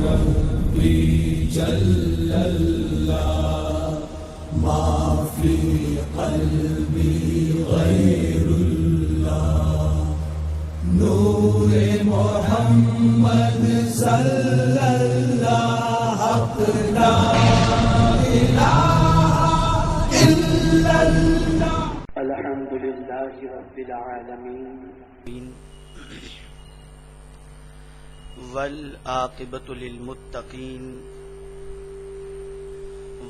ربي جل الله ما في قلبي غير الله نور محمد صلى الله حق لا إله إلا الله الحمد لله رب العالمين والعاقبۃ للمتقین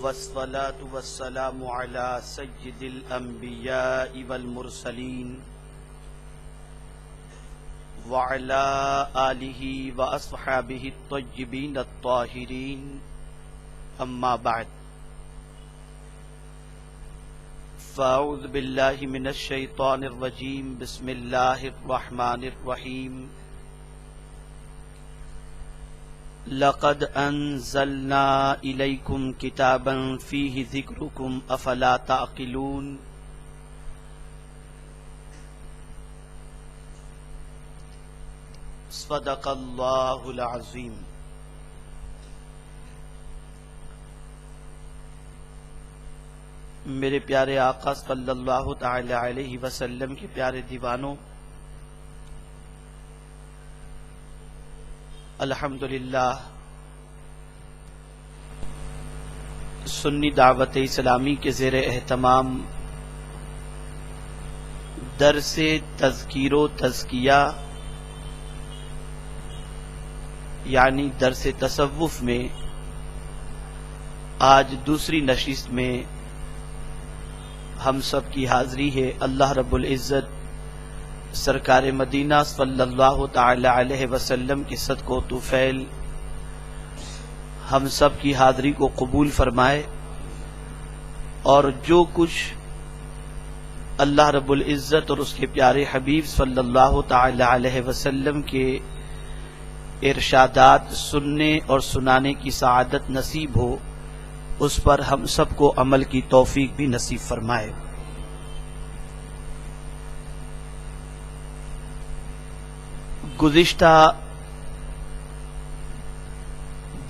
والصلاة والسلام علی سید الانبیاء والمرسلین وعلی آلہ واصحابہ الطیبین الطاہرین اما بعد فاعوذ باللہ من الشیطان الرجیم بسم اللہ الرحمن الرحیم لقد انزلنا الیکم کتابا فیہ ذکرکم افلا تعقلون صدق اللہ العظیم۔ میرے پیارے آقا صلی اللہ تعالی علیہ وسلم کے پیارے دیوانوں، الحمدللہ سنی دعوت اسلامی کے زیر اہتمام درس تذکیر و تزکیہ یعنی درس تصوف میں آج دوسری نشست میں ہم سب کی حاضری ہے۔ اللہ رب العزت سرکار مدینہ صلی اللہ تعالی علیہ وسلم کے صدق و طفیل ہم سب کی حاضری کو قبول فرمائے، اور جو کچھ اللہ رب العزت اور اس کے پیارے حبیب صلی اللہ تعالی علیہ وسلم کے ارشادات سننے اور سنانے کی سعادت نصیب ہو، اس پر ہم سب کو عمل کی توفیق بھی نصیب فرمائے۔ گزشتہ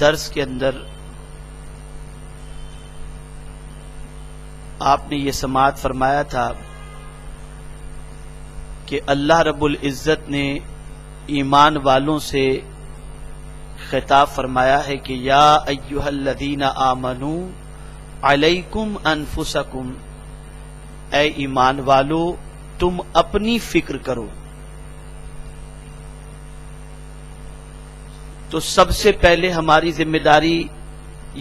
درس کے اندر آپ نے یہ سماعت فرمایا تھا کہ اللہ رب العزت نے ایمان والوں سے خطاب فرمایا ہے کہ یا ایھا الذین آمنوا علیکم انفسکم، اے ایمان والو تم اپنی فکر کرو۔ تو سب سے پہلے ہماری ذمہ داری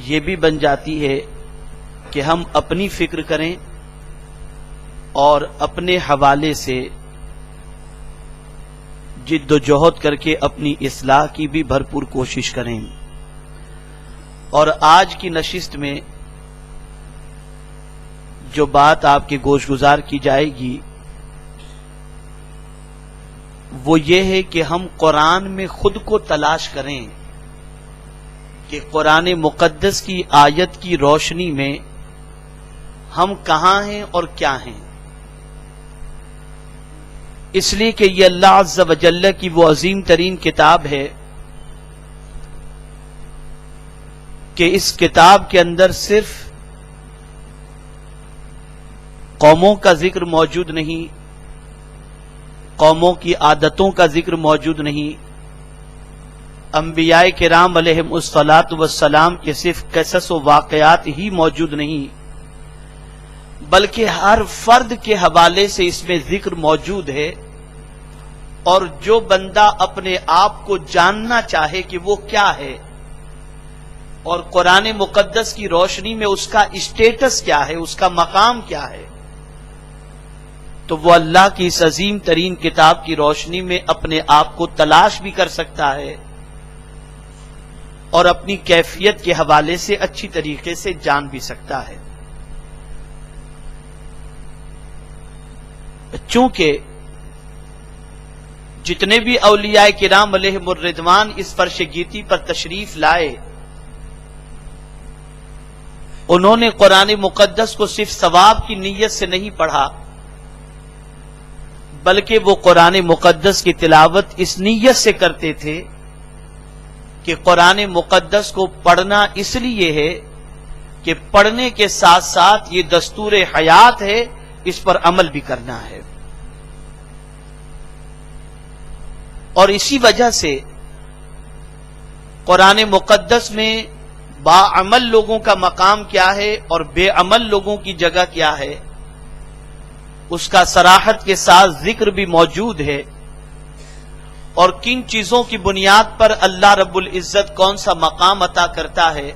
یہ بھی بن جاتی ہے کہ ہم اپنی فکر کریں اور اپنے حوالے سے جد و جہد کر کے اپنی اصلاح کی بھی بھرپور کوشش کریں۔ اور آج کی نشست میں جو بات آپ کے گوش گزار کی جائے گی وہ یہ ہے کہ ہم قرآن میں خود کو تلاش کریں کہ قرآن مقدس کی آیت کی روشنی میں ہم کہاں ہیں اور کیا ہیں، اس لیے کہ یہ اللہ عز و جل کی وہ عظیم ترین کتاب ہے کہ اس کتاب کے اندر صرف قوموں کا ذکر موجود نہیں، قوموں کی عادتوں کا ذکر موجود نہیں، انبیاء کرام علیہم الصلاۃ والسلام کے صرف قصص و واقعات ہی موجود نہیں، بلکہ ہر فرد کے حوالے سے اس میں ذکر موجود ہے۔ اور جو بندہ اپنے آپ کو جاننا چاہے کہ وہ کیا ہے اور قرآن مقدس کی روشنی میں اس کا اسٹیٹس کیا ہے، اس کا مقام کیا ہے، تو وہ اللہ کی اس عظیم ترین کتاب کی روشنی میں اپنے آپ کو تلاش بھی کر سکتا ہے اور اپنی کیفیت کے حوالے سے اچھی طریقے سے جان بھی سکتا ہے۔ چونکہ جتنے بھی اولیاء کرام علیہم الرضوان اس فرش گیتی پر تشریف لائے، انہوں نے قرآن مقدس کو صرف ثواب کی نیت سے نہیں پڑھا، بلکہ وہ قرآن مقدس کی تلاوت اس نیت سے کرتے تھے کہ کہ قرآن مقدس کو پڑھنا اس لیے ہے کہ پڑھنے کے ساتھ ساتھ یہ دستور حیات ہے، اس پر عمل بھی کرنا ہے. اور اسی وجہ سے قرآن مقدس میں باعمل لوگوں کا مقام کیا ہے اور بے عمل لوگوں کی جگہ کیا ہے، اس کا صراحت کے ساتھ ذکر بھی موجود ہے. اور کن چیزوں کی بنیاد پر اللہ رب العزت کون سا مقام عطا کرتا ہے،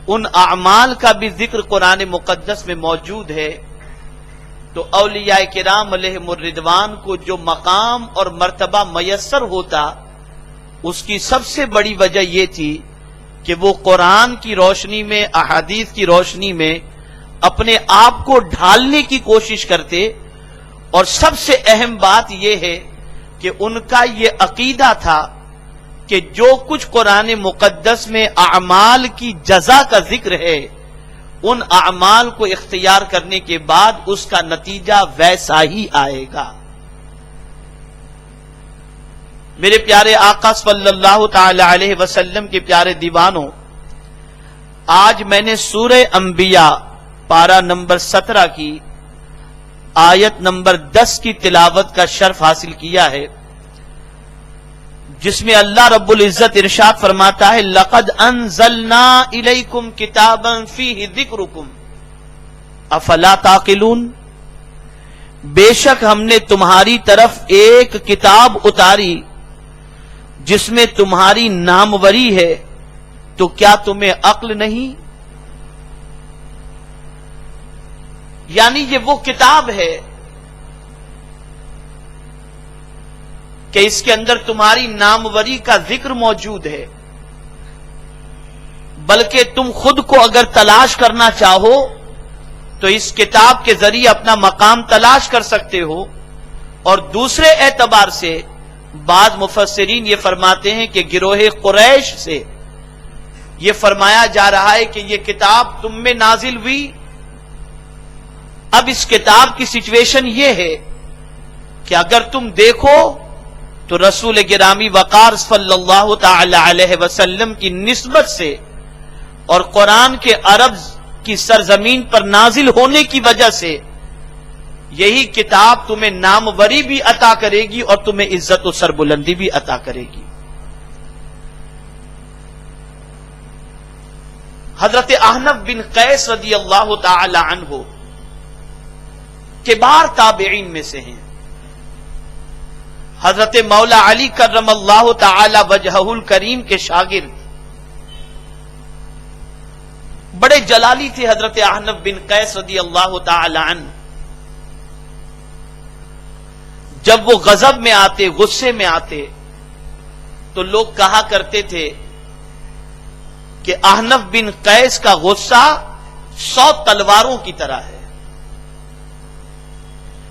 ان اعمال کا بھی ذکر قرآن مقدس میں موجود ہے. تو اولیاء کرام علیہم الرضوان کو جو مقام اور مرتبہ میسر ہوتا، اس کی سب سے بڑی وجہ یہ تھی کہ وہ قرآن کی روشنی میں، احادیث کی روشنی میں اپنے آپ کو ڈھالنے کی کوشش کرتے. اور سب سے اہم بات یہ ہے کہ ان کا یہ عقیدہ تھا کہ جو کچھ قرآن مقدس میں اعمال کی جزا کا ذکر ہے، ان اعمال کو اختیار کرنے کے بعد اس کا نتیجہ ویسا ہی آئے گا. میرے پیارے آقا صلی اللہ تعالی علیہ وسلم کے پیارے دیوانوں، آج میں نے سورہ انبیاء پارہ نمبر 17 کی آیت نمبر 10 کی تلاوت کا شرف حاصل کیا ہے، جس میں اللہ رب العزت ارشاد فرماتا ہے لَقَدْ أَنزَلْنَا إِلَيْكُمْ كِتَابًا فِيهِ ذِكْرُكُمْ أَفَلَا تَعْقِلُونَ. بے شک ہم نے تمہاری طرف ایک کتاب اتاری جس میں تمہاری ناموری ہے، تو کیا تمہیں عقل نہیں؟ یعنی یہ وہ کتاب ہے کہ اس کے اندر تمہاری ناموری کا ذکر موجود ہے. بلکہ تم خود کو اگر تلاش کرنا چاہو تو اس کتاب کے ذریعے اپنا مقام تلاش کر سکتے ہو. اور دوسرے اعتبار سے بعض مفسرین یہ فرماتے ہیں کہ گروہ قریش سے یہ فرمایا جا رہا ہے کہ یہ کتاب تم میں نازل ہوئی. اب اس کتاب کی سچویشن یہ ہے کہ اگر تم دیکھو تو رسول گرامی وقار صلی اللہ تعالی علیہ وسلم کی نسبت سے اور قرآن کے عرب کی سرزمین پر نازل ہونے کی وجہ سے یہی کتاب تمہیں ناموری بھی عطا کرے گی اور تمہیں عزت و سربلندی بھی عطا کرے گی. حضرت احنف بن قیس رضی اللہ تعالی عنہ کبار تابعین میں سے ہیں. حضرت مولا علی کرم اللہ تعالی وجہہ الکریم کے شاگرد، بڑے جلالی تھے حضرت احنف بن قیس رضی اللہ تعالی عنہ. جب وہ غضب میں آتے، غصے میں آتے، تو لوگ کہا کرتے تھے کہ احنف بن قیس کا غصہ 100 تلواروں کی طرح ہے.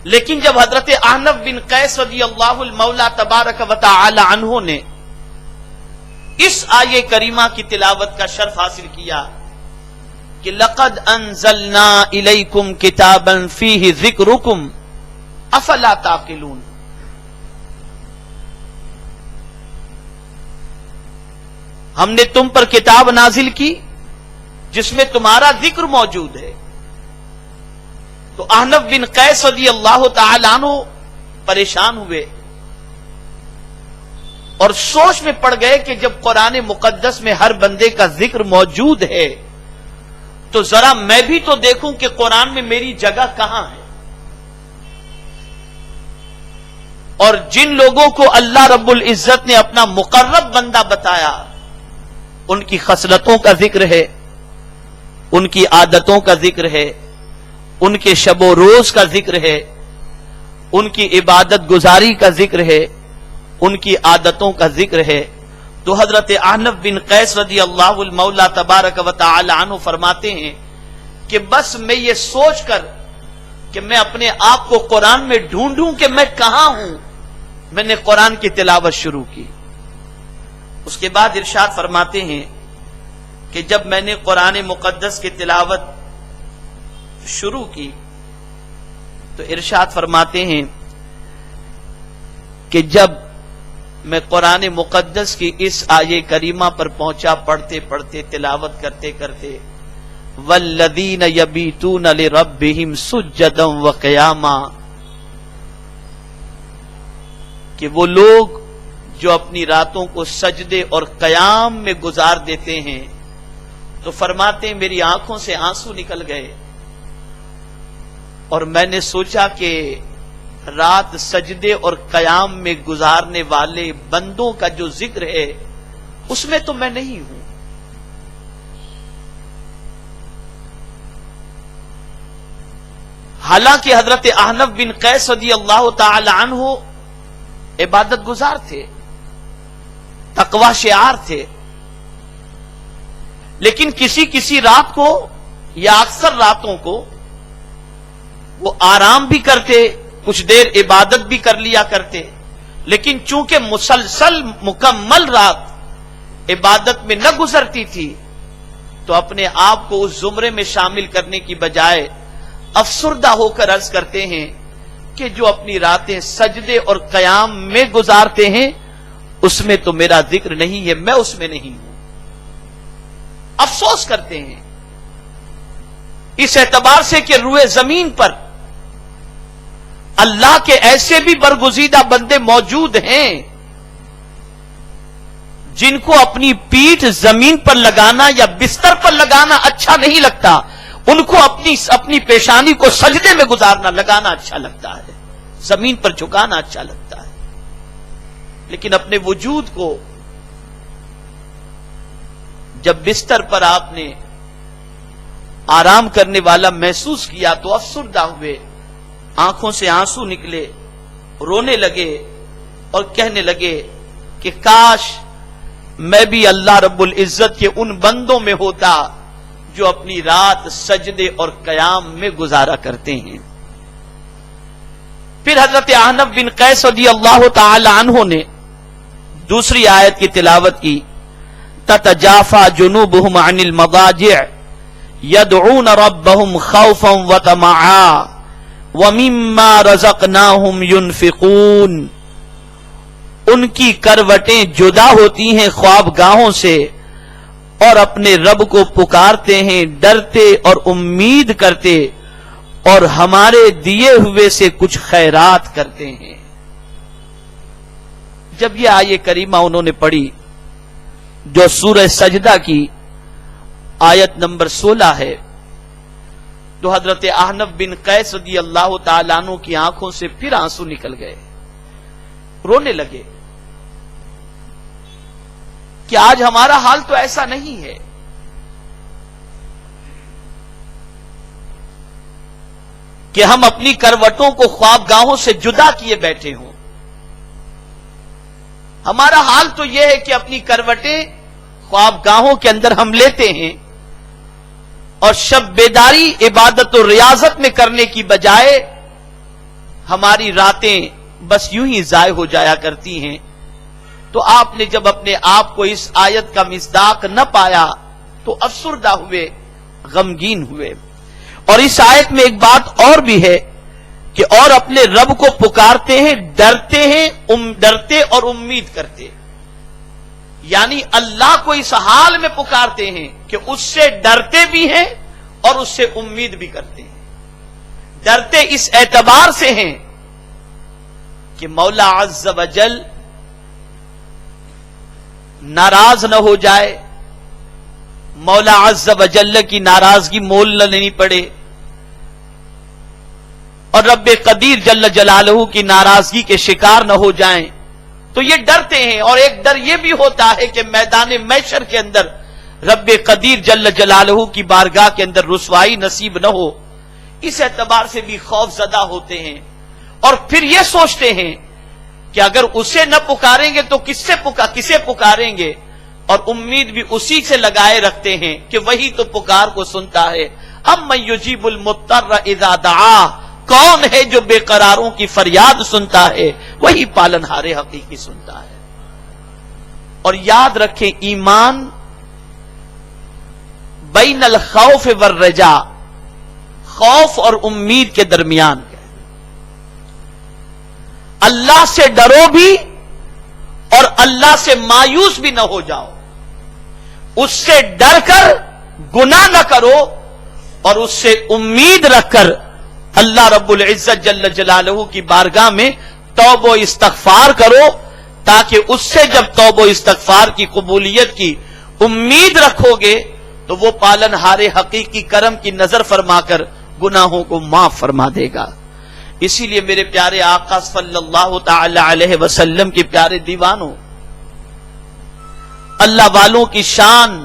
لیکن جب حضرت احنف بن قیس رضی اللہ المولا تبارک و تعالی عنہ نے اس آیے کریمہ کی تلاوت کا شرف حاصل کیا کہ لقد انزلنا الیکم کتابا فیہ ذکرکم افلا تعقلون، ہم نے تم پر کتاب نازل کی جس میں تمہارا ذکر موجود ہے. تو احنف بن قیس رضی اللہ تعالی عنہ پریشان ہوئے اور سوچ میں پڑ گئے کہ جب قرآن مقدس میں ہر بندے کا ذکر موجود ہے تو ذرا میں بھی تو دیکھوں کہ قرآن میں میری جگہ کہاں ہے. اور جن لوگوں کو اللہ رب العزت نے اپنا مقرب بندہ بتایا، ان کی خصلتوں کا ذکر ہے، ان کی عادتوں کا ذکر ہے، ان کے شب و روز کا ذکر ہے، ان کی عبادت گزاری کا ذکر ہے، ان کی عادتوں کا ذکر ہے. تو حضرت احنف بن قیس رضی اللہ المولا تبارک و تعالی عنہ فرماتے ہیں کہ بس میں یہ سوچ کر کہ میں اپنے آپ کو قرآن میں ڈھونڈوں کہ میں کہاں ہوں، میں نے قرآن کی تلاوت شروع کی. اس کے بعد ارشاد فرماتے ہیں کہ جب میں نے قرآن مقدس کی تلاوت شروع کی تو ارشاد فرماتے ہیں کہ جب میں قرآن مقدس کی اس آیے کریمہ پر پہنچا، پڑھتے پڑھتے تلاوت کرتے کرتے، والذین یبیتون لربہم سجدا وقیاما، کہ وہ لوگ جو اپنی راتوں کو سجدے اور قیام میں گزار دیتے ہیں، تو فرماتے ہیں میری آنکھوں سے آنسو نکل گئے اور میں نے سوچا کہ رات سجدے اور قیام میں گزارنے والے بندوں کا جو ذکر ہے اس میں تو میں نہیں ہوں۔ حالانکہ حضرت احنف بن قیس رضی اللہ تعالی عنہ عبادت گزار تھے، تقوی شعار تھے، لیکن کسی کسی رات کو یا اکثر راتوں کو وہ آرام بھی کرتے، کچھ دیر عبادت بھی کر لیا کرتے، لیکن چونکہ مسلسل مکمل رات عبادت میں نہ گزرتی تھی تو اپنے آپ کو اس زمرے میں شامل کرنے کی بجائے افسردہ ہو کر عرض کرتے ہیں کہ جو اپنی راتیں سجدے اور قیام میں گزارتے ہیں اس میں تو میرا ذکر نہیں ہے، میں اس میں نہیں ہوں۔ افسوس کرتے ہیں اس اعتبار سے کہ روئے زمین پر اللہ کے ایسے بھی برگزیدہ بندے موجود ہیں جن کو اپنی پیٹھ زمین پر لگانا یا بستر پر لگانا اچھا نہیں لگتا، ان کو اپنی پیشانی کو سجدے میں لگانا اچھا لگتا ہے، زمین پر جھکانا اچھا لگتا ہے، لیکن اپنے وجود کو جب بستر پر آپ نے آرام کرنے والا محسوس کیا تو افسردہ ہوئے، آنکھوں سے آنسو نکلے، رونے لگے اور کہنے لگے کہ کاش میں بھی اللہ رب العزت کے ان بندوں میں ہوتا جو اپنی رات سجدے اور قیام میں گزارا کرتے ہیں۔ پھر حضرت احنف بن قیس رضی اللہ تعالی عنہ نے دوسری آیت کی تلاوت کی، تتجافى جنوبهم عن المضاجع يدعون ربهم خوفا وطمعا ومما رزقناهم ينفقون، ان کی کروٹیں جدا ہوتی ہیں خوابگاہوں سے اور اپنے رب کو پکارتے ہیں، ڈرتے اور امید کرتے اور ہمارے دیے ہوئے سے کچھ خیرات کرتے ہیں۔ جب یہ آیے کریمہ انہوں نے پڑھی جو سورہ سجدہ کی آیت نمبر 16 ہے، تو حضرت احنف بن قیس رضی اللہ تعالیٰ عنہ کی آنکھوں سے پھر آنسو نکل گئے، رونے لگے کہ آج ہمارا حال تو ایسا نہیں ہے، کہ ہم اپنی کروٹوں کو خوابگاہوں سے جدا کیے بیٹھے ہوں۔ ہمارا حال تو یہ ہے کہ اپنی کروٹیں خوابگاہوں کے اندر ہم لیتے ہیں اور شب بیداری عبادت و ریاضت میں کرنے کی بجائے ہماری راتیں بس یوں ہی ضائع ہو جایا کرتی ہیں۔ تو آپ نے جب اپنے آپ کو اس آیت کا مصداق نہ پایا تو افسردہ ہوئے، غمگین ہوئے۔ اور اس آیت میں ایک بات اور بھی ہے کہ اور اپنے رب کو پکارتے ہیں، ڈرتے اور امید کرتے، یعنی اللہ کو اس حال میں پکارتے ہیں کہ اس سے ڈرتے بھی ہیں اور اس سے امید بھی کرتے ہیں۔ ڈرتے اس اعتبار سے ہیں کہ مولا عز و جل ناراض نہ ہو جائے، مولا عز و جل کی ناراضگی مول نہ لینی پڑے، اور رب قدیر جل جلالہ کی ناراضگی کے شکار نہ ہو جائیں، تو یہ ڈرتے ہیں۔ اور ایک ڈر یہ بھی ہوتا ہے کہ میدان محشر کے اندر رب قدیر جل جلالہ کی بارگاہ کے اندر رسوائی نصیب نہ ہو، اس اعتبار سے بھی خوف زدہ ہوتے ہیں۔ اور پھر یہ سوچتے ہیں کہ اگر اسے نہ پکاریں گے تو کسے پکاریں گے، اور امید بھی اسی سے لگائے رکھتے ہیں کہ وہی تو پکار کو سنتا ہے۔ امن یجیب المضطر اذا دعاہ، کون ہے جو بے قراروں کی فریاد سنتا ہے؟ وہی پالنہار حقیقی سنتا ہے۔ اور یاد رکھیں ایمان بین الخوف والرجاء، خوف اور امید کے درمیان ہے۔ اللہ سے ڈرو بھی اور اللہ سے مایوس بھی نہ ہو جاؤ، اس سے ڈر کر گناہ نہ کرو، اور اس سے امید رکھ کر اللہ رب العزت جل جلالہ کی بارگاہ میں توبہ و استغفار کرو، تاکہ اس سے جب توبہ و استغفار کی قبولیت کی امید رکھو گے تو وہ پالن ہار حقیقی کرم کی نظر فرما کر گناہوں کو معاف فرما دے گا۔ اسی لیے میرے پیارے آقا صلی اللہ تعالی علیہ وسلم کے پیارے دیوانوں، اللہ والوں کی شان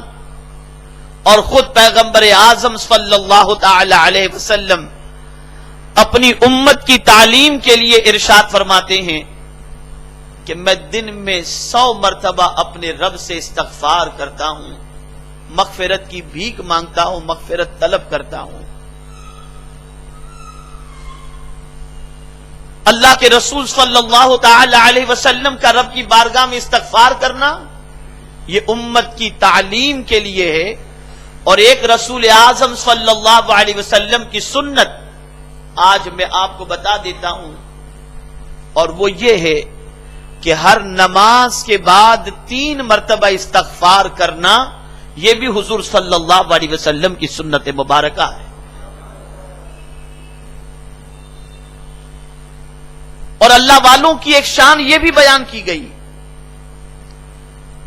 اور خود پیغمبر اعظم صلی اللہ تعالی علیہ وسلم اپنی امت کی تعلیم کے لیے ارشاد فرماتے ہیں کہ میں دن میں 100 مرتبہ اپنے رب سے استغفار کرتا ہوں، مغفرت کی بھیک مانگتا ہوں، مغفرت طلب کرتا ہوں۔ اللہ کے رسول صلی اللہ تعالی علیہ وسلم کا رب کی بارگاہ میں استغفار کرنا یہ امت کی تعلیم کے لیے ہے، اور ایک رسول اعظم صلی اللہ علیہ وسلم کی سنت آج میں آپ کو بتا دیتا ہوں، اور وہ یہ ہے کہ ہر نماز کے بعد 3 مرتبہ استغفار کرنا یہ بھی حضور صلی اللہ علیہ وسلم کی سنت مبارکہ ہے۔ اور اللہ والوں کی ایک شان یہ بھی بیان کی گئی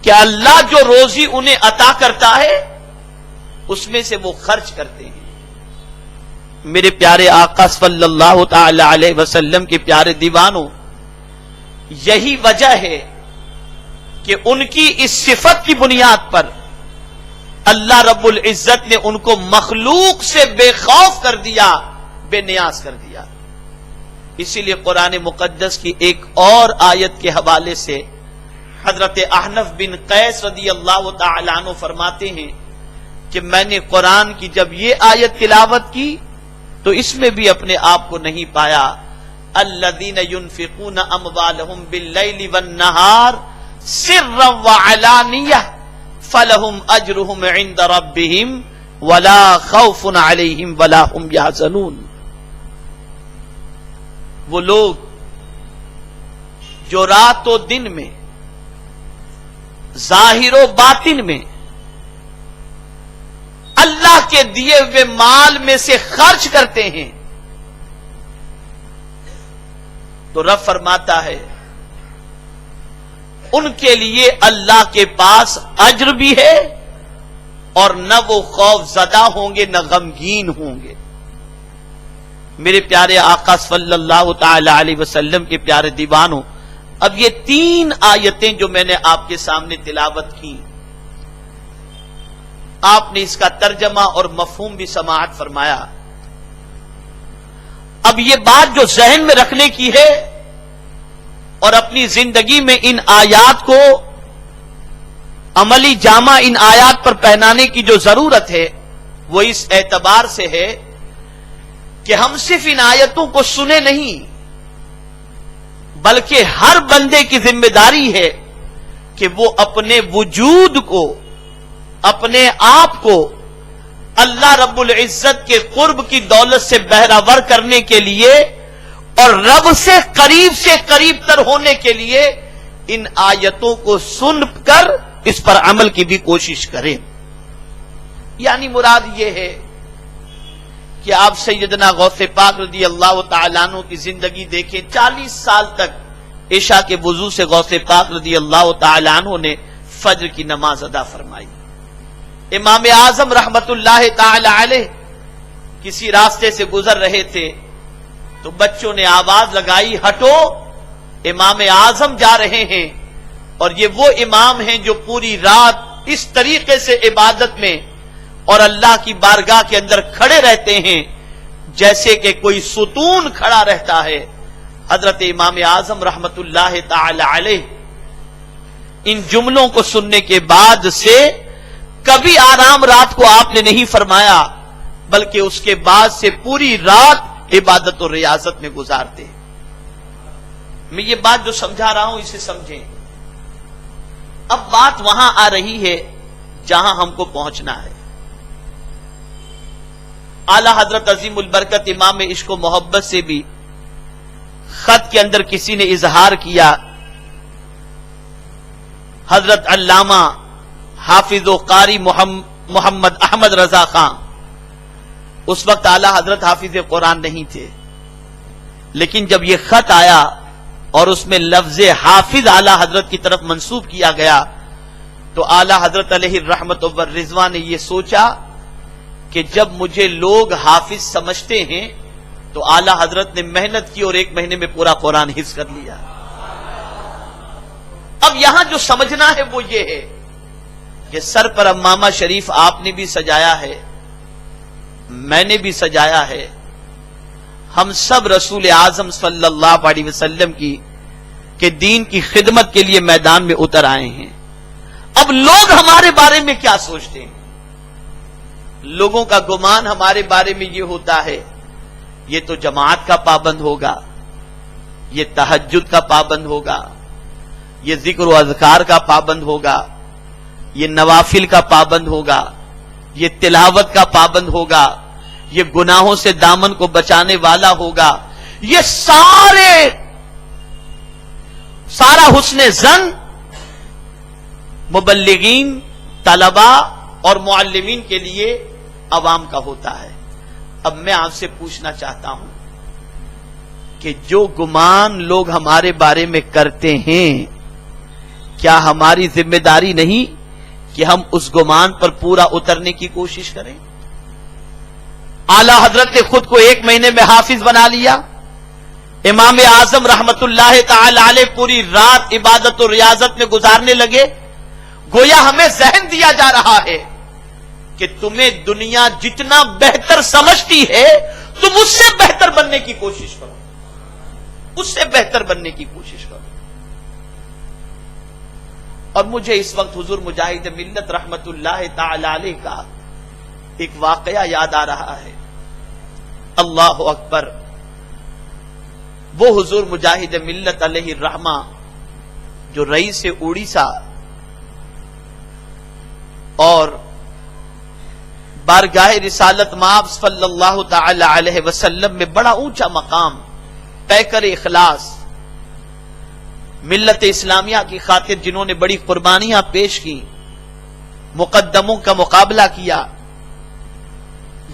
کہ اللہ جو روزی انہیں عطا کرتا ہے اس میں سے وہ خرچ کرتے ہیں۔ میرے پیارے آقا صلی اللہ تعالی علیہ وسلم کے پیارے دیوانوں، یہی وجہ ہے کہ ان کی اس صفت کی بنیاد پر اللہ رب العزت نے ان کو مخلوق سے بے خوف کر دیا، بے نیاز کر دیا۔ اسی لیے قرآن مقدس کی ایک اور آیت کے حوالے سے حضرت احنف بن قیس رضی اللہ تعالی عنہ فرماتے ہیں کہ میں نے قرآن کی جب یہ آیت تلاوت کی تو اس میں بھی اپنے آپ کو نہیں پایا۔ الذین ينفقون اموالهم باللیل والنہار سرا وعلانیہ فلہم اجرہم عند ربہم ولا خوف علیہم ولا هم یحزنون۔ وہ لوگ جو رات و دن میں، ظاہر و باطن میں اللہ کے دیے ہوئے مال میں سے خرچ کرتے ہیں، تو رب فرماتا ہے ان کے لیے اللہ کے پاس اجر بھی ہے، اور نہ وہ خوف زدہ ہوں گے نہ غمگین ہوں گے۔ میرے پیارے آقا صلی اللہ تعالی علیہ وسلم کے پیارے دیوانوں، اب یہ 3 آیتیں جو میں نے آپ کے سامنے تلاوت کی، آپ نے اس کا ترجمہ اور مفہوم بھی سماعت فرمایا۔ اب یہ بات جو ذہن میں رکھنے کی ہے اور اپنی زندگی میں ان آیات کو عملی جامہ ان آیات پر پہنانے کی جو ضرورت ہے وہ اس اعتبار سے ہے کہ ہم صرف ان آیتوں کو سنے نہیں، بلکہ ہر بندے کی ذمہ داری ہے کہ وہ اپنے وجود کو، اپنے آپ کو اللہ رب العزت کے قرب کی دولت سے بہراور کرنے کے لیے اور رب سے قریب تر ہونے کے لیے ان آیتوں کو سن کر اس پر عمل کی بھی کوشش کریں۔ یعنی مراد یہ ہے کہ آپ سیدنا غوث پاک رضی اللہ تعالیٰ عنہ کی زندگی دیکھیں، 40 سال تک عشاء کے وضو سے غوث پاک رضی اللہ تعالیٰ عنہ نے فجر کی نماز ادا فرمائی۔ امام اعظم رحمت اللہ تعالی علیہ کسی راستے سے گزر رہے تھے تو بچوں نے آواز لگائی، ہٹو، امام اعظم جا رہے ہیں۔ اور یہ وہ امام ہیں جو پوری رات اس طریقے سے عبادت میں اور اللہ کی بارگاہ کے اندر کھڑے رہتے ہیں جیسے کہ کوئی ستون کھڑا رہتا ہے۔ حضرت امام اعظم رحمت اللہ تعالی علیہ ان جملوں کو سننے کے بعد سے کبھی آرام رات کو آپ نے نہیں فرمایا، بلکہ اس کے بعد سے پوری رات عبادت اور ریاضت میں گزارتے۔ میں یہ بات جو سمجھا رہا ہوں اسے سمجھیں۔ اب بات وہاں آ رہی ہے جہاں ہم کو پہنچنا ہے۔ اعلی حضرت عظیم البرکت امام عشق و محبت سے بھی خط کے اندر کسی نے اظہار کیا حضرت علامہ حافظ و قاری محمد احمد رضا خان، اس وقت اعلی حضرت حافظ قرآن نہیں تھے، لیکن جب یہ خط آیا اور اس میں لفظ حافظ اعلی حضرت کی طرف منسوب کیا گیا تو اعلی حضرت علیہ الرحمت والرضوان نے یہ سوچا کہ جب مجھے لوگ حافظ سمجھتے ہیں تو اعلی حضرت نے محنت کی اور 1 مہینے میں پورا قرآن حفظ کر لیا۔ اب یہاں جو سمجھنا ہے وہ یہ ہے کہ سر پر امامہ شریف آپ نے بھی سجایا ہے، میں نے بھی سجایا ہے، ہم سب رسول اعظم صلی اللہ علیہ وسلم کی کہ دین کی خدمت کے لیے میدان میں اتر آئے ہیں۔ اب لوگ ہمارے بارے میں کیا سوچتے ہیں؟ لوگوں کا گمان ہمارے بارے میں یہ ہوتا ہے یہ تو جماعت کا پابند ہوگا، یہ تہجد کا پابند ہوگا، یہ ذکر و اذکار کا پابند ہوگا، یہ نوافل کا پابند ہوگا، یہ تلاوت کا پابند ہوگا، یہ گناہوں سے دامن کو بچانے والا ہوگا، یہ سارا حسن ظن مبلغین، طلباء اور معلمین کے لیے عوام کا ہوتا ہے۔ اب میں آپ سے پوچھنا چاہتا ہوں کہ جو گمان لوگ ہمارے بارے میں کرتے ہیں کیا ہماری ذمہ داری نہیں کہ ہم اس گمان پر پورا اترنے کی کوشش کریں؟ اعلی حضرت نے خود کو 1 مہینے میں حافظ بنا لیا، امام اعظم رحمت اللہ تعالی علیہ پوری رات عبادت و ریاضت میں گزارنے لگے، گویا ہمیں ذہن دیا جا رہا ہے کہ تمہیں دنیا جتنا بہتر سمجھتی ہے تم اس سے بہتر بننے کی کوشش کرو، اس سے بہتر بننے کی کوشش کرو۔ اور مجھے اس وقت حضور مجاہد ملت رحمت اللہ تعالی علیہ کا ایک واقعہ یاد آ رہا ہے۔ اللہ اکبر، وہ حضور مجاہد ملت علیہ الرحمہ جو رئیس اڑیسہ اور بارگاہ رسالت مآب صلی اللہ تعالی علیہ وسلم میں بڑا اونچا مقام، پیکر اخلاص، ملت اسلامیہ کی خاطر جنہوں نے بڑی قربانیاں پیش کی، مقدموں کا مقابلہ کیا،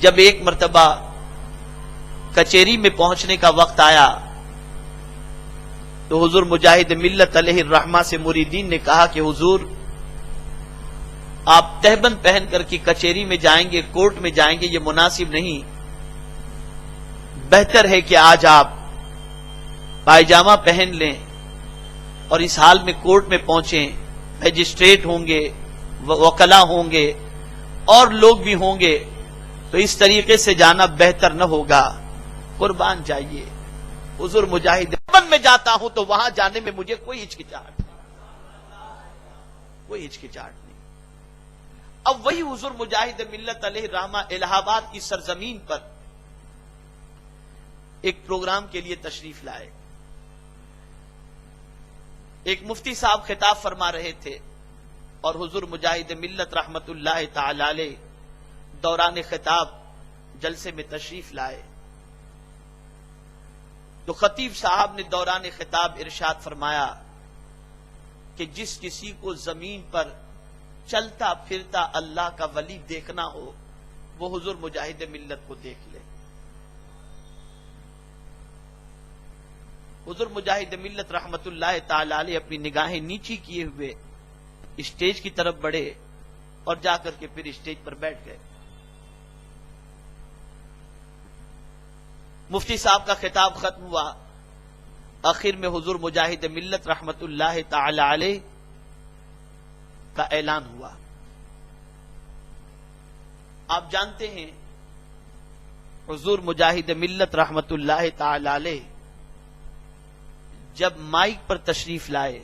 جب ایک مرتبہ کچہری میں پہنچنے کا وقت آیا تو حضور مجاہد ملت علیہ الرحمہ سے مریدین نے کہا کہ حضور آپ تہبند پہن کر کے کچہری میں جائیں گے، کورٹ میں جائیں گے، یہ مناسب نہیں، بہتر ہے کہ آج آپ پائجامہ پہن لیں اور اس حال میں کورٹ میں پہنچیں، مجسٹریٹ ہوں گے، وکلا ہوں گے اور لوگ بھی ہوں گے، تو اس طریقے سے جانا بہتر نہ ہوگا، قربان جائیے۔ حضور مجاہد میں جاتا ہوں تو وہاں جانے میں مجھے کوئی ہچکچاہٹ نہیں۔ اب وہی حضور مجاہد ملت علیہ الرحمہ الہ آباد کی سرزمین پر ایک پروگرام کے لیے تشریف لائے۔ ایک مفتی صاحب خطاب فرما رہے تھے اور حضور مجاہد ملت رحمت اللہ تعالی علیہ دوران خطاب جلسے میں تشریف لائے تو خطیب صاحب نے دوران خطاب ارشاد فرمایا کہ جس کسی کو زمین پر چلتا پھرتا اللہ کا ولی دیکھنا ہو وہ حضور مجاہد ملت کو دیکھ لے۔ حضور مجاہد ملت رحمت اللہ تعالی علیہ اپنی نگاہیں نیچی کیے ہوئے اسٹیج کی طرف بڑھے اور جا کر کے پھر اسٹیج پر بیٹھ گئے۔ مفتی صاحب کا خطاب ختم ہوا، آخر میں حضور مجاہد ملت رحمت اللہ تعالی علیہ کا اعلان ہوا۔ آپ جانتے ہیں حضور مجاہد ملت رحمت اللہ تعالی علیہ جب مائک پر تشریف لائے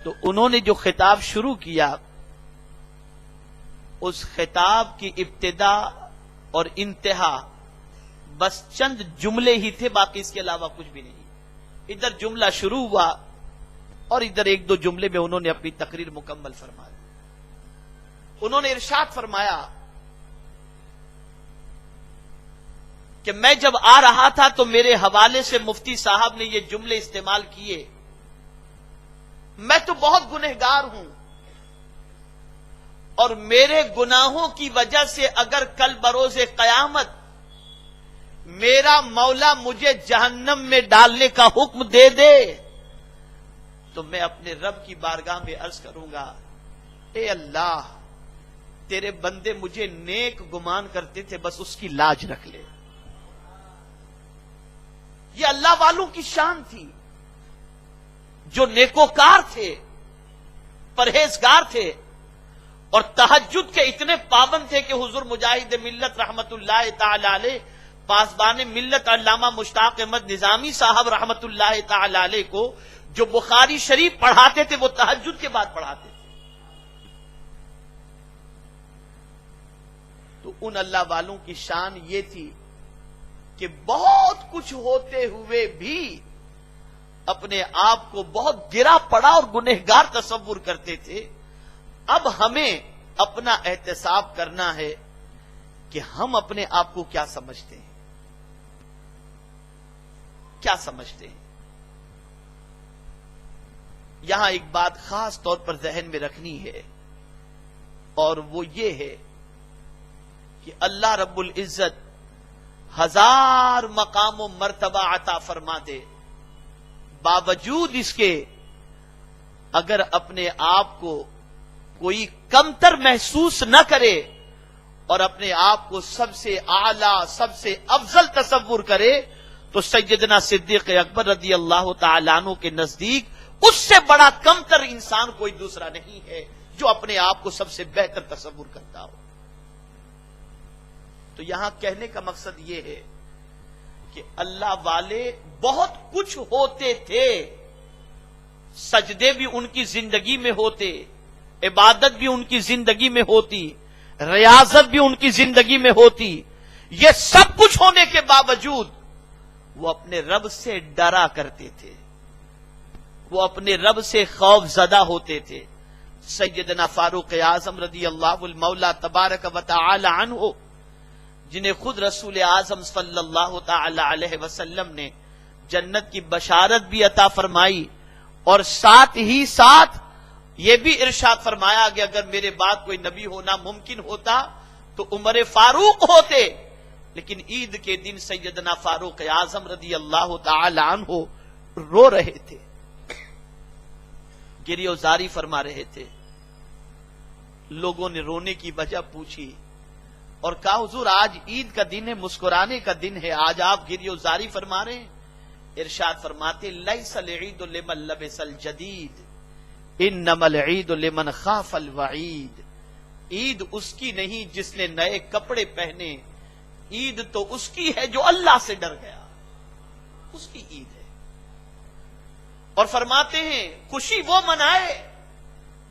تو انہوں نے جو خطاب شروع کیا اس خطاب کی ابتدا اور انتہا بس چند جملے ہی تھے، باقی اس کے علاوہ کچھ بھی نہیں۔ ادھر جملہ شروع ہوا اور ادھر 1-2 جملے میں انہوں نے اپنی تقریر مکمل فرما دی۔ انہوں نے ارشاد فرمایا کہ میں جب آ رہا تھا تو میرے حوالے سے مفتی صاحب نے یہ جملے استعمال کیے میں تو بہت گنہگار ہوں، اور میرے گناہوں کی وجہ سے اگر کل بروز قیامت میرا مولا مجھے جہنم میں ڈالنے کا حکم دے دے تو میں اپنے رب کی بارگاہ میں عرض کروں گا، اے اللہ تیرے بندے مجھے نیک گمان کرتے تھے، بس اس کی لاج رکھ لے۔ یہ اللہ والوں کی شان تھی، جو نیکوکار تھے، پرہیزگار تھے، اور تہجد کے اتنے پابند تھے کہ حضور مجاہد ملت رحمت اللہ تعالی علیہ، پاسبان ملت علامہ مشتاق احمد نظامی صاحب رحمت اللہ تعالی علیہ کو جو بخاری شریف پڑھاتے تھے وہ تہجد کے بعد پڑھاتے تھے۔ تو ان اللہ والوں کی شان یہ تھی کہ بہت کچھ ہوتے ہوئے بھی اپنے آپ کو بہت گرا پڑا اور گنہگار تصور کرتے تھے۔ اب ہمیں اپنا احتساب کرنا ہے کہ ہم اپنے آپ کو کیا سمجھتے ہیں، کیا سمجھتے ہیں۔ یہاں ایک بات خاص طور پر ذہن میں رکھنی ہے، اور وہ یہ ہے کہ اللہ رب العزت 1000 مقام و مرتبہ عطا فرما دے، باوجود اس کے اگر اپنے آپ کو کوئی کمتر محسوس نہ کرے اور اپنے آپ کو سب سے اعلی، سب سے افضل تصور کرے، تو سیدنا صدیق اکبر رضی اللہ تعالیٰ عنہ کے نزدیک اس سے بڑا کمتر انسان کوئی دوسرا نہیں ہے جو اپنے آپ کو سب سے بہتر تصور کرتا ہو۔ تو یہاں کہنے کا مقصد یہ ہے کہ اللہ والے بہت کچھ ہوتے تھے، سجدے بھی ان کی زندگی میں ہوتے، عبادت بھی ان کی زندگی میں ہوتی، ریاضت بھی ان کی زندگی میں ہوتی، یہ سب کچھ ہونے کے باوجود وہ اپنے رب سے ڈرا کرتے تھے، وہ اپنے رب سے خوف زدہ ہوتے تھے۔ سیدنا فاروق اعظم رضی اللہ المولا تبارک و تعالی عنہ، جنہیں خود رسول اعظم صلی اللہ تعالی علیہ وسلم نے جنت کی بشارت بھی عطا فرمائی، اور ساتھ ہی ساتھ یہ بھی ارشاد فرمایا کہ اگر میرے بعد کوئی نبی ہونا ممکن ہوتا تو عمر فاروق ہوتے، لیکن عید کے دن سیدنا فاروق اعظم رضی اللہ تعالی عنہ رو رہے تھے، گریہ وزاری فرما رہے تھے۔ لوگوں نے رونے کی وجہ پوچھی اور کہا حضور آج عید کا دن ہے، مسکرانے کا دن ہے، آج آپ گریہ وزاری فرما رہے ہیں؟ ارشاد فرماتے لیس العید لمن لبس الجدید انما العید لمن خاف الوعید۔ عید اس کی نہیں جس نے نئے کپڑے پہنے، عید تو اس کی ہے جو اللہ سے ڈر گیا، اس کی عید ہے۔ اور فرماتے ہیں خوشی وہ منائے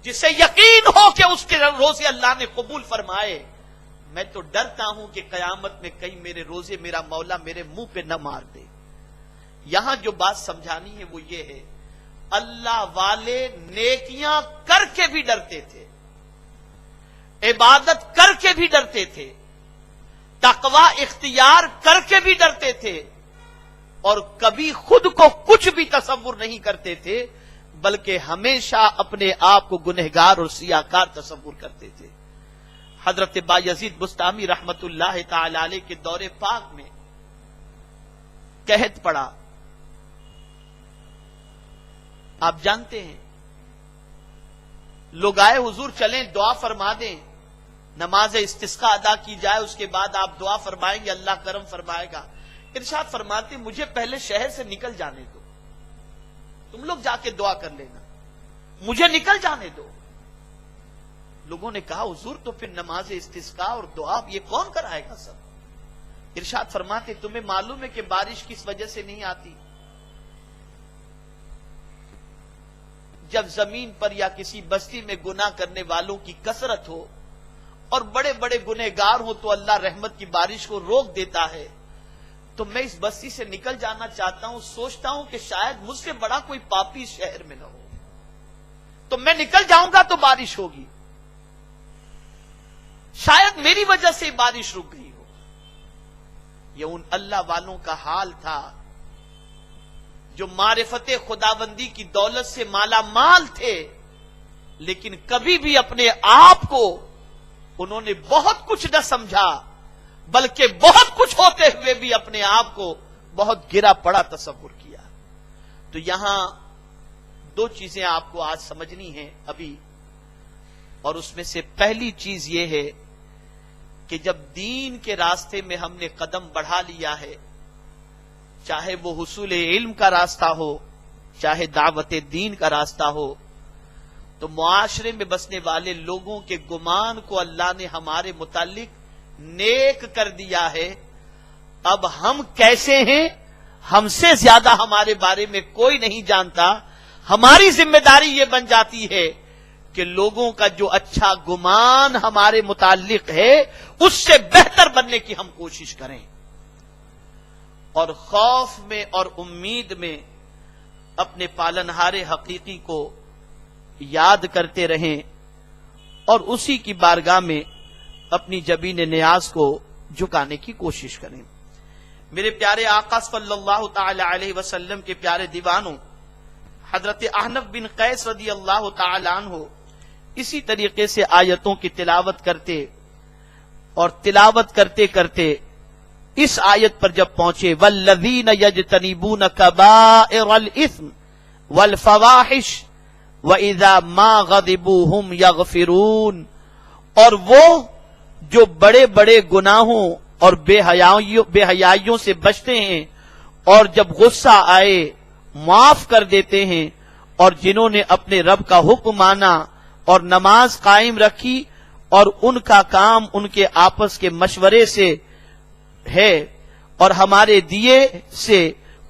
جسے یقین ہو کہ اس کے روزے اللہ نے قبول فرمائے۔ میں تو ڈرتا ہوں کہ قیامت میں کہیں میرے روزے میرا مولا میرے منہ پہ نہ مار دے۔ یہاں جو بات سمجھانی ہے وہ یہ ہے، اللہ والے نیکیاں کر کے بھی ڈرتے تھے، عبادت کر کے بھی ڈرتے تھے، تقوی اختیار کر کے بھی ڈرتے تھے، اور کبھی خود کو کچھ بھی تصور نہیں کرتے تھے، بلکہ ہمیشہ اپنے آپ کو گنہگار اور سیاہکار تصور کرتے تھے۔ حضرت بایزید بسطامی رحمت اللہ تعالی علیہ کے دور پاک میں قحط پڑا، آپ جانتے ہیں، لوگ آئے حضور چلیں دعا فرما دیں، نماز استسقاء ادا کی جائے، اس کے بعد آپ دعا فرمائیں گے اللہ کرم فرمائے گا۔ ارشاد فرماتے مجھے پہلے شہر سے نکل جانے دو، تم لوگ جا کے دعا کر لینا، مجھے نکل جانے دو۔ لوگوں نے کہا حضور تو پھر نماز استسقاء اور دعا یہ کون کرائے گا سب؟ ارشاد فرماتے تمہیں معلوم ہے کہ بارش کس وجہ سے نہیں آتی؟ جب زمین پر یا کسی بستی میں گناہ کرنے والوں کی کثرت ہو اور بڑے بڑے گنہگار ہوں تو اللہ رحمت کی بارش کو روک دیتا ہے۔ تو میں اس بستی سے نکل جانا چاہتا ہوں، سوچتا ہوں کہ شاید مجھ سے بڑا کوئی پاپی اس شہر میں نہ ہو، تو میں نکل جاؤں گا تو بارش ہوگی، شاید میری وجہ سے بارش رک گئی ہو۔ یہ ان اللہ والوں کا حال تھا جو معرفت خداوندی کی دولت سے مالا مال تھے، لیکن کبھی بھی اپنے آپ کو انہوں نے بہت کچھ نہ سمجھا، بلکہ بہت کچھ ہوتے ہوئے بھی اپنے آپ کو بہت گرا پڑا تصور کیا۔ تو یہاں دو چیزیں آپ کو آج سمجھنی ہیں ابھی، اور اس میں سے پہلی چیز یہ ہے کہ جب دین کے راستے میں ہم نے قدم بڑھا لیا ہے، چاہے وہ حصول علم کا راستہ ہو، چاہے دعوت دین کا راستہ ہو، تو معاشرے میں بسنے والے لوگوں کے گمان کو اللہ نے ہمارے متعلق نیک کر دیا ہے۔ اب ہم کیسے ہیں، ہم سے زیادہ ہمارے بارے میں کوئی نہیں جانتا۔ ہماری ذمہ داری یہ بن جاتی ہے کہ لوگوں کا جو اچھا گمان ہمارے متعلق ہے اس سے بہتر بننے کی ہم کوشش کریں، اور خوف میں اور امید میں اپنے پالنہار حقیقی کو یاد کرتے رہیں، اور اسی کی بارگاہ میں اپنی جبین نیاز کو جھکانے کی کوشش کریں۔ میرے پیارے آقا صلی اللہ تعالی علیہ وسلم کے پیارے دیوانوں، حضرت احنف بن قیس رضی اللہ تعالی عنہ اسی طریقے سے آیتوں کی تلاوت کرتے، اور تلاوت کرتے کرتے اس آیت پر جب پہنچے والذین یجتنبون کبائر الاثم والفواحش وَإِذَا مَا غَضِبُوا هُمْ يَغْفِرُونَ، اور وہ جو بڑے بڑے گناہوں اور بے حیائیوں سے بچتے ہیں، اور جب غصہ آئے معاف کر دیتے ہیں، اور جنہوں نے اپنے رب کا حکم مانا اور نماز قائم رکھی، اور ان کا کام ان کے آپس کے مشورے سے ہے، اور ہمارے دیے سے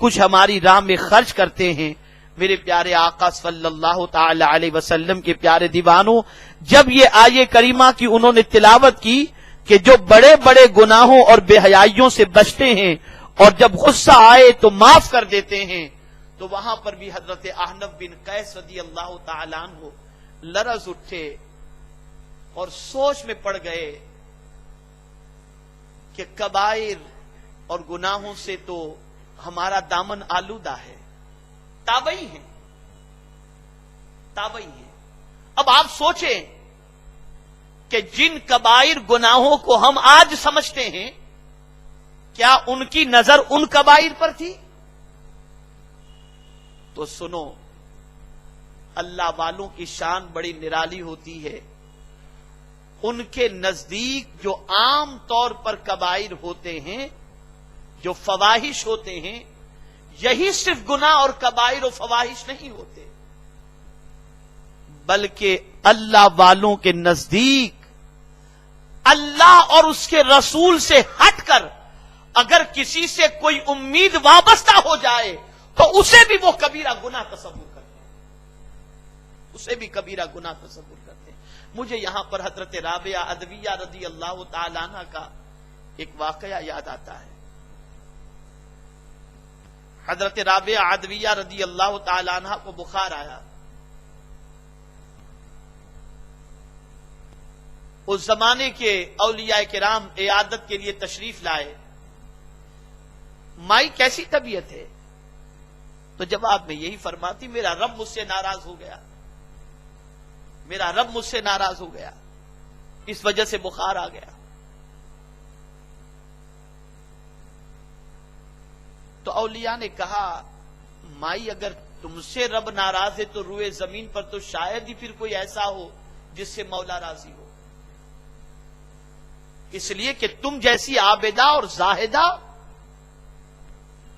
کچھ ہماری راہ میں خرچ کرتے ہیں۔ میرے پیارے آقا صلی اللہ تعالی علیہ وسلم کے پیارے دیوانوں، جب یہ آیے کریمہ کی انہوں نے تلاوت کی کہ جو بڑے بڑے گناہوں اور بے حیائیوں سے بچتے ہیں اور جب غصہ آئے تو معاف کر دیتے ہیں، تو وہاں پر بھی حضرت احنف بن قیس رضی اللہ تعالی عنہ لرز اٹھے اور سوچ میں پڑ گئے کہ کبائر اور گناہوں سے تو ہمارا دامن آلودہ ہے، تابعی ہیں۔ اب آپ سوچیں کہ جن کبائر گناہوں کو ہم آج سمجھتے ہیں، کیا ان کی نظر ان کبائر پر تھی؟ تو سنو، اللہ والوں کی شان بڑی نرالی ہوتی ہے۔ ان کے نزدیک جو عام طور پر کبائر ہوتے ہیں، جو فواحش ہوتے ہیں، یہی صرف گناہ اور کبائر و فواحش نہیں ہوتے، بلکہ اللہ والوں کے نزدیک اللہ اور اس کے رسول سے ہٹ کر اگر کسی سے کوئی امید وابستہ ہو جائے تو اسے بھی وہ کبیرہ گناہ تصور کرتے ہیں، اسے بھی کبیرہ گناہ تصور کرتے ہیں۔ مجھے یہاں پر حضرت رابعہ عدویہ رضی اللہ تعالی عنہ کا ایک واقعہ یاد آتا ہے۔ حضرت رابعہ عدویہ رضی اللہ تعالی عنہ کو بخار آیا۔ اس زمانے کے اولیاء کرام عیادت کے لیے تشریف لائے۔ مائی کیسی طبیعت ہے؟ تو جواب میں یہی فرماتی، میرا رب مجھ سے ناراض ہو گیا، میرا رب مجھ سے ناراض ہو گیا، اس وجہ سے بخار آ گیا۔ تو اولیاء نے کہا، مائی اگر تم سے رب ناراض ہے تو روئے زمین پر تو شاید ہی پھر کوئی ایسا ہو جس سے مولا راضی ہو، اس لیے کہ تم جیسی عابدہ اور زاہدہ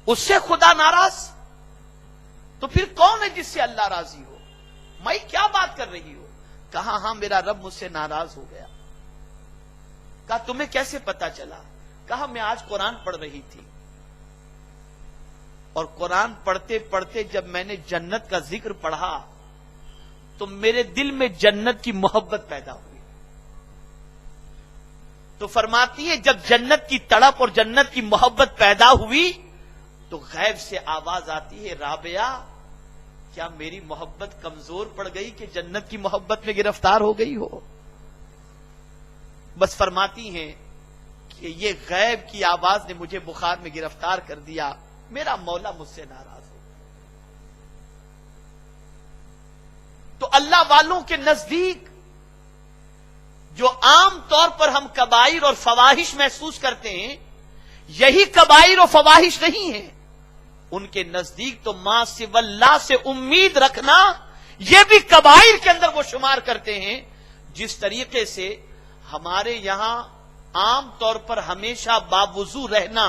اس سے خدا ناراض، تو پھر کون ہے جس سے اللہ راضی ہو؟ مائی کیا بات کر رہی ہو؟ کہا ہاں میرا رب مجھ سے ناراض ہو گیا۔ کہا تمہیں کیسے پتا چلا؟ کہا میں آج قرآن پڑھ رہی تھی، اور قرآن پڑھتے پڑھتے جب میں نے جنت کا ذکر پڑھا تو میرے دل میں جنت کی محبت پیدا ہوئی۔ تو فرماتی ہے جب جنت کی تڑپ اور جنت کی محبت پیدا ہوئی تو غیب سے آواز آتی ہے، رابعہ کیا میری محبت کمزور پڑ گئی کہ جنت کی محبت میں گرفتار ہو گئی ہو؟ بس فرماتی ہیں کہ یہ غیب کی آواز نے مجھے بخار میں گرفتار کر دیا، میرا مولا مجھ سے ناراض ہو۔ تو اللہ والوں کے نزدیک جو عام طور پر ہم کبائر اور فواحش محسوس کرتے ہیں، یہی کبائر اور فواحش نہیں ہیں. ان کے نزدیک تو ما سوی اللہ سے امید رکھنا یہ بھی کبائر کے اندر وہ شمار کرتے ہیں. جس طریقے سے ہمارے یہاں عام طور پر ہمیشہ باوضو رہنا،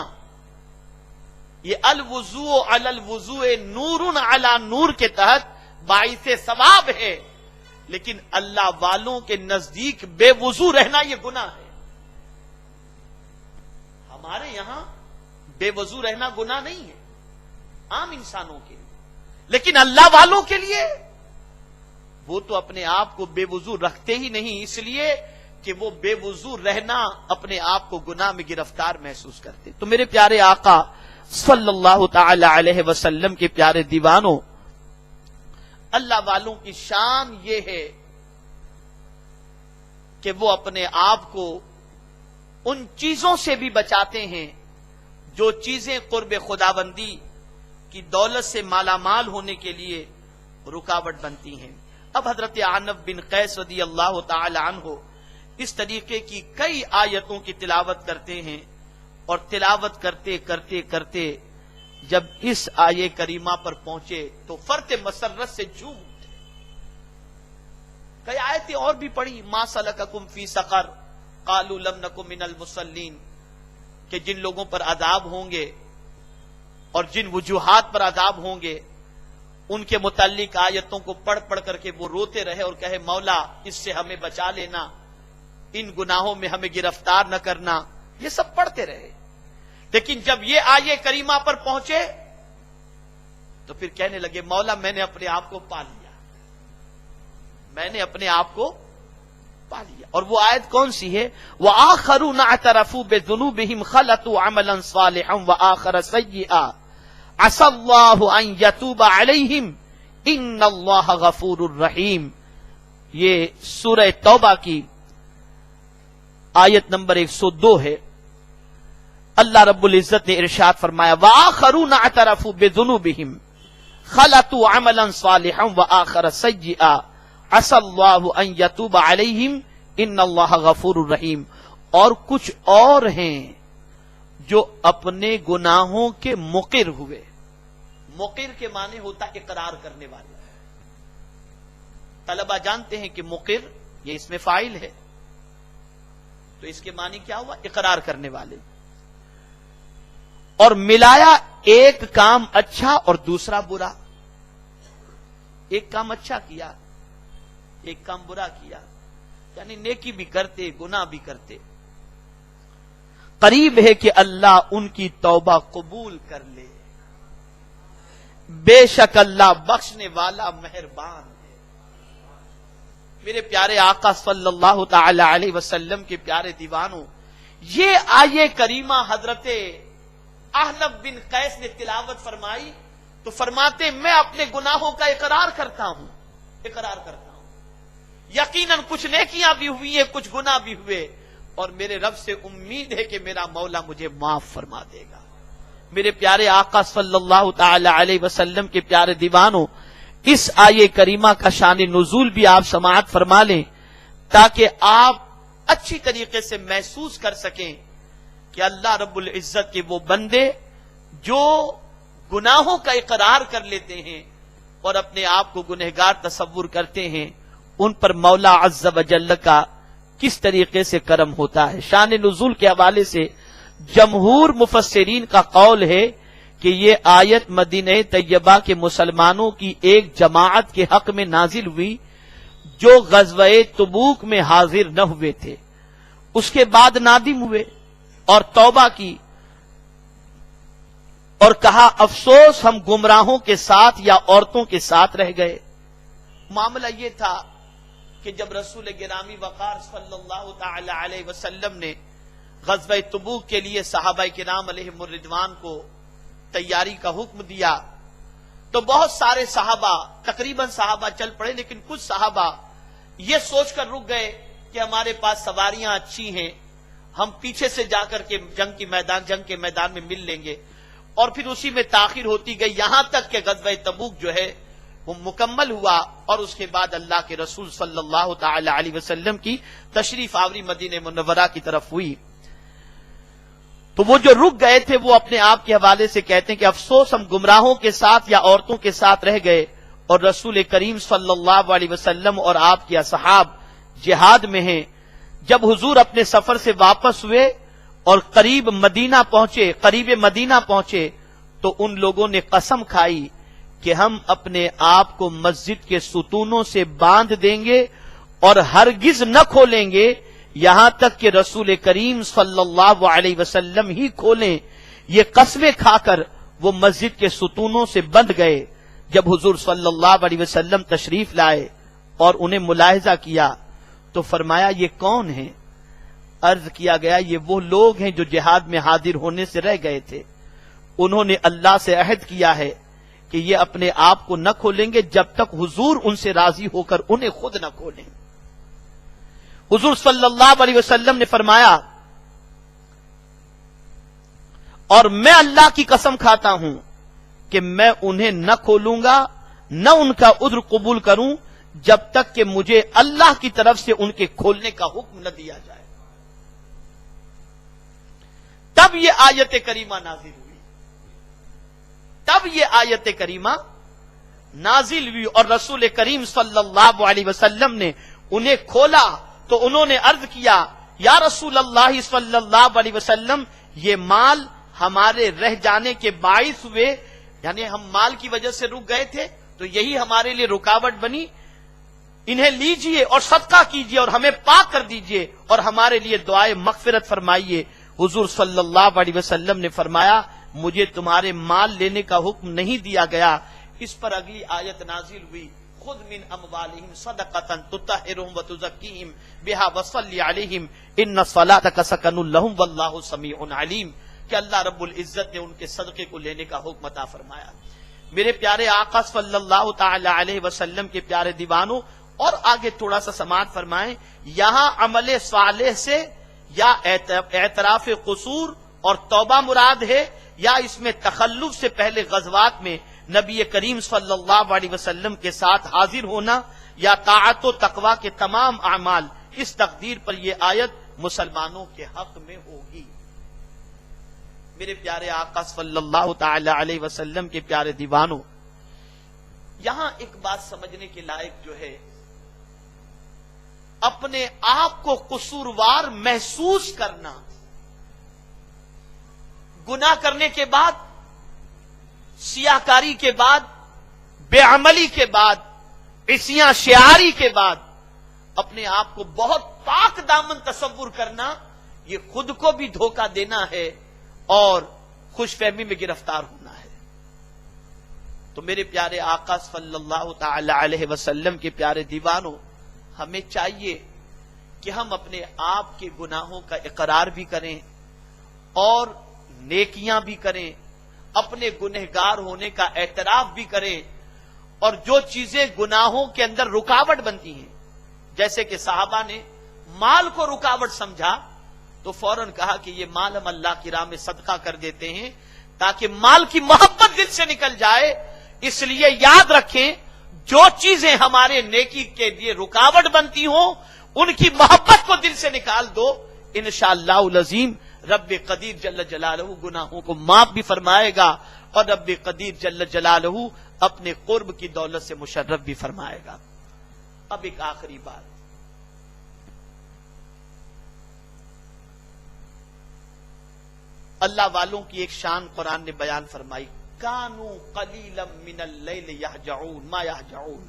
یہ الوضوء علی الوضوء نور علی نور کے تحت باعث ثواب ہے، لیکن اللہ والوں کے نزدیک بے وضو رہنا یہ گناہ ہے. ہمارے یہاں بے وضو رہنا گناہ نہیں ہے عام انسانوں کے لیے، لیکن اللہ والوں کے لیے وہ تو اپنے آپ کو بے وضو رکھتے ہی نہیں، اس لیے کہ وہ بے وضو رہنا اپنے آپ کو گناہ میں گرفتار محسوس کرتے. تو میرے پیارے آقا صلی اللہ تعالی علیہ وسلم کے پیارے دیوانوں، اللہ والوں کی شان یہ ہے کہ وہ اپنے آپ کو ان چیزوں سے بھی بچاتے ہیں جو چیزیں قرب خداوندی کی دولت سے مالا مال ہونے کے لیے رکاوٹ بنتی ہیں. اب حضرت عنب بن قیس رضی اللہ تعالی عنہ اس طریقے کی کئی آیتوں کی تلاوت کرتے ہیں، اور تلاوت کرتے کرتے کرتے جب اس آیے کریمہ پر پہنچے تو فرط مسرت سے جھوم اٹھے. کئی آیتیں اور بھی پڑھی، ما سلککم فی سقر قالوا لم نکن من المصلین، کہ جن لوگوں پر عذاب ہوں گے اور جن وجوہات پر عذاب ہوں گے ان کے متعلق آیتوں کو پڑھ پڑھ کر کے وہ روتے رہے اور کہے مولا اس سے ہمیں بچا لینا، ان گناہوں میں ہمیں گرفتار نہ کرنا. یہ سب پڑھتے رہے، لیکن جب یہ آیے کریمہ پر پہنچے تو پھر کہنے لگے مولا میں نے اپنے آپ کو پا لیا، میں نے اپنے آپ کو پا لیا. اور وہ آیت کون سی ہے؟ وَآخَرُونَ اعْتَرَفُوا بِذُنُوبِهِمْ خَلَطُوا عَمَلًا صَالِحًا وَآخَرَ سَيِّئًا عَسَى اللَّهُ أَن يَتُوبَ عَلَيْهِمْ إِنَّ اللَّهَ غَفُورٌ رَحِيمٌ. یہ سورہ توبہ کی آیت نمبر 102 ہے. اللہ رب العزت نے ارشاد فرمایا وَآخَرُونَ اعْتَرَفُوا بِذُنُوبِهِمْ خَلَطُوا عَمَلًا صَالِحًا وَآخَرَ سَيِّئًا عَسَى اللَّهُ أَن يَتُوبَ عَلَيْهِمْ إِنَّ اللَّهَ غَفُورٌ رَحِيمٌ. اور کچھ اور ہیں جو اپنے گناہوں کے مقر ہوئے. مقر کے معنی ہوتا اقرار کرنے والے. طلبہ جانتے ہیں کہ مقر یہ اس میں فاعل ہے، تو اس کے معنی کیا ہوا؟ اقرار کرنے والے. اور ملایا ایک کام اچھا اور دوسرا برا. ایک کام اچھا کیا، ایک کام برا کیا، یعنی نیکی بھی کرتے گناہ بھی کرتے. قریب ہے کہ اللہ ان کی توبہ قبول کر لے. بے شک اللہ بخشنے والا مہربان ہے. میرے پیارے آقا صلی اللہ تعالی علیہ وسلم کے پیارے دیوانوں، یہ آیے کریمہ حضرت عنب بن قیس نے تلاوت فرمائی تو فرماتے میں اپنے گناہوں کا اقرار کرتا ہوں، اقرار کرتا ہوں. یقیناً کچھ نیکیاں بھی ہوئی ہیں، کچھ گناہ بھی ہوئے، اور میرے رب سے امید ہے کہ میرا مولا مجھے معاف فرما دے گا. میرے پیارے آقا صلی اللہ تعالی علیہ وسلم کے پیارے دیوانوں، اس آیے کریمہ کا شان نزول بھی آپ سماعت فرما لیں تاکہ آپ اچھی طریقے سے محسوس کر سکیں کہ اللہ رب العزت کے وہ بندے جو گناہوں کا اقرار کر لیتے ہیں اور اپنے آپ کو گنہگار تصور کرتے ہیں، ان پر مولا عز و جل کا کس طریقے سے کرم ہوتا ہے. شان نزول کے حوالے سے جمہور مفسرین کا قول ہے کہ یہ آیت مدینہ طیبہ کے مسلمانوں کی ایک جماعت کے حق میں نازل ہوئی جو غزوہ تبوک میں حاضر نہ ہوئے تھے. اس کے بعد نادم ہوئے اور توبہ کی اور کہا افسوس ہم گمراہوں کے ساتھ یا عورتوں کے ساتھ رہ گئے. معاملہ یہ تھا کہ جب رسول گرامی وقار صلی اللہ تعالی علیہ وسلم نے غزوہ تبوک کے لیے صحابہ کرام علیہم الرضوان کو تیاری کا حکم دیا تو بہت سارے صحابہ، تقریباً صحابہ چل پڑے، لیکن کچھ صحابہ یہ سوچ کر رک گئے کہ ہمارے پاس سواریاں اچھی ہیں، ہم پیچھے سے جا کر کے جنگ کے میدان میں مل لیں گے. اور پھر اسی میں تاخیر ہوتی گئی، یہاں تک کہ غزوہ تبوک جو ہے وہ مکمل ہوا اور اس کے بعد اللہ کے رسول صلی اللہ تعالی علیہ وسلم کی تشریف آوری مدینہ منورہ کی طرف ہوئی. تو وہ جو رک گئے تھے وہ اپنے آپ کے حوالے سے کہتے ہیں کہ افسوس ہم گمراہوں کے ساتھ یا عورتوں کے ساتھ رہ گئے اور رسول کریم صلی اللہ علیہ وسلم اور آپ کے اصحاب جہاد میں ہیں. جب حضور اپنے سفر سے واپس ہوئے اور قریب مدینہ پہنچے تو ان لوگوں نے قسم کھائی کہ ہم اپنے آپ کو مسجد کے ستونوں سے باندھ دیں گے اور ہرگز نہ کھولیں گے یہاں تک کہ رسول کریم صلی اللہ علیہ وسلم ہی کھولیں. یہ قسمیں کھا کر وہ مسجد کے ستونوں سے بندھ گئے. جب حضور صلی اللہ علیہ وسلم تشریف لائے اور انہیں ملاحظہ کیا تو فرمایا یہ کون ہیں؟ عرض کیا گیا یہ وہ لوگ ہیں جو جہاد میں حاضر ہونے سے رہ گئے تھے. انہوں نے اللہ سے عہد کیا ہے کہ یہ اپنے آپ کو نہ کھولیں گے جب تک حضور ان سے راضی ہو کر انہیں خود نہ کھولیں. حضور صلی اللہ علیہ وسلم نے فرمایا اور میں اللہ کی قسم کھاتا ہوں کہ میں انہیں نہ کھولوں گا نہ ان کا عذر قبول کروں جب تک کہ مجھے اللہ کی طرف سے ان کے کھولنے کا حکم نہ دیا جائے. تب یہ آیت کریمہ نازل ہوئی اور رسول کریم صلی اللہ علیہ وسلم نے انہیں کھولا تو انہوں نے عرض کیا یا رسول اللہ صلی اللہ علیہ وسلم یہ مال ہمارے رہ جانے کے باعث ہوئے، یعنی ہم مال کی وجہ سے رک گئے تھے تو یہی ہمارے لیے رکاوٹ بنی، انہیں لیجئے اور صدقہ کیجئے اور ہمیں پاک کر دیجئے اور ہمارے لیے دعائے مغفرت فرمائیے. حضور صلی اللہ علیہ وسلم نے فرمایا مجھے تمہارے مال لینے کا حکم نہیں دیا گیا. اس پر اگلی آیت نازل ہوئی خذ من اموالہم صدقۃ تطہرہم وتزکیہم بہا وصلی علیہم ان صلاتک سکن لہم واللہ سمیع علیم، کہ اللہ رب العزت نے ان کے صدقے کو لینے کا حکم عطا فرمایا. میرے پیارے آقا صلی اللہ تعالی علیہ وسلم کے پیارے دیوانوں، اور آگے تھوڑا سا سماعت فرمائیں، یہاں عمل صالح سے یا اعتراف قصور اور توبہ مراد ہے یا اس میں تخلف سے پہلے غزوات میں نبی کریم صلی اللہ علیہ وسلم کے ساتھ حاضر ہونا یا طاعت و تقوی کے تمام اعمال، اس تقدیر پر یہ آیت مسلمانوں کے حق میں ہوگی. میرے پیارے آقا صلی اللہ تعالی علیہ وسلم کے پیارے دیوانوں، یہاں ایک بات سمجھنے کے لائق جو ہے، اپنے آپ کو قصوروار محسوس کرنا، گناہ کرنے کے بعد، سیاہکاری کے بعد، بے عملی کے بعد، عصیاں شعاری کے بعد اپنے آپ کو بہت پاک دامن تصور کرنا، یہ خود کو بھی دھوکہ دینا ہے اور خوش فہمی میں گرفتار ہونا ہے. تو میرے پیارے آقا صلی اللہ تعالی علیہ وسلم کے پیارے دیوانوں، ہمیں چاہیے کہ ہم اپنے آپ کے گناہوں کا اقرار بھی کریں اور نیکیاں بھی کریں، اپنے گنہگار ہونے کا اعتراف بھی کریں، اور جو چیزیں گناہوں کے اندر رکاوٹ بنتی ہیں، جیسے کہ صحابہ نے مال کو رکاوٹ سمجھا تو فوراً کہا کہ یہ مال ہم اللہ کی راہ میں صدقہ کر دیتے ہیں تاکہ مال کی محبت دل سے نکل جائے. اس لیے یاد رکھیں جو چیزیں ہمارے نیکی کے لیے رکاوٹ بنتی ہوں ان کی محبت کو دل سے نکال دو، انشاءاللہ العظیم رب قدیر جل جلالہ گناہوں کو معاف بھی فرمائے گا اور رب قدیر جل جلالہ اپنے قرب کی دولت سے مشرف بھی فرمائے گا. اب ایک آخری بات، اللہ والوں کی ایک شان قرآن نے بیان فرمائی، کانوا قلیلا من اللیل یہجعون ما یہجعون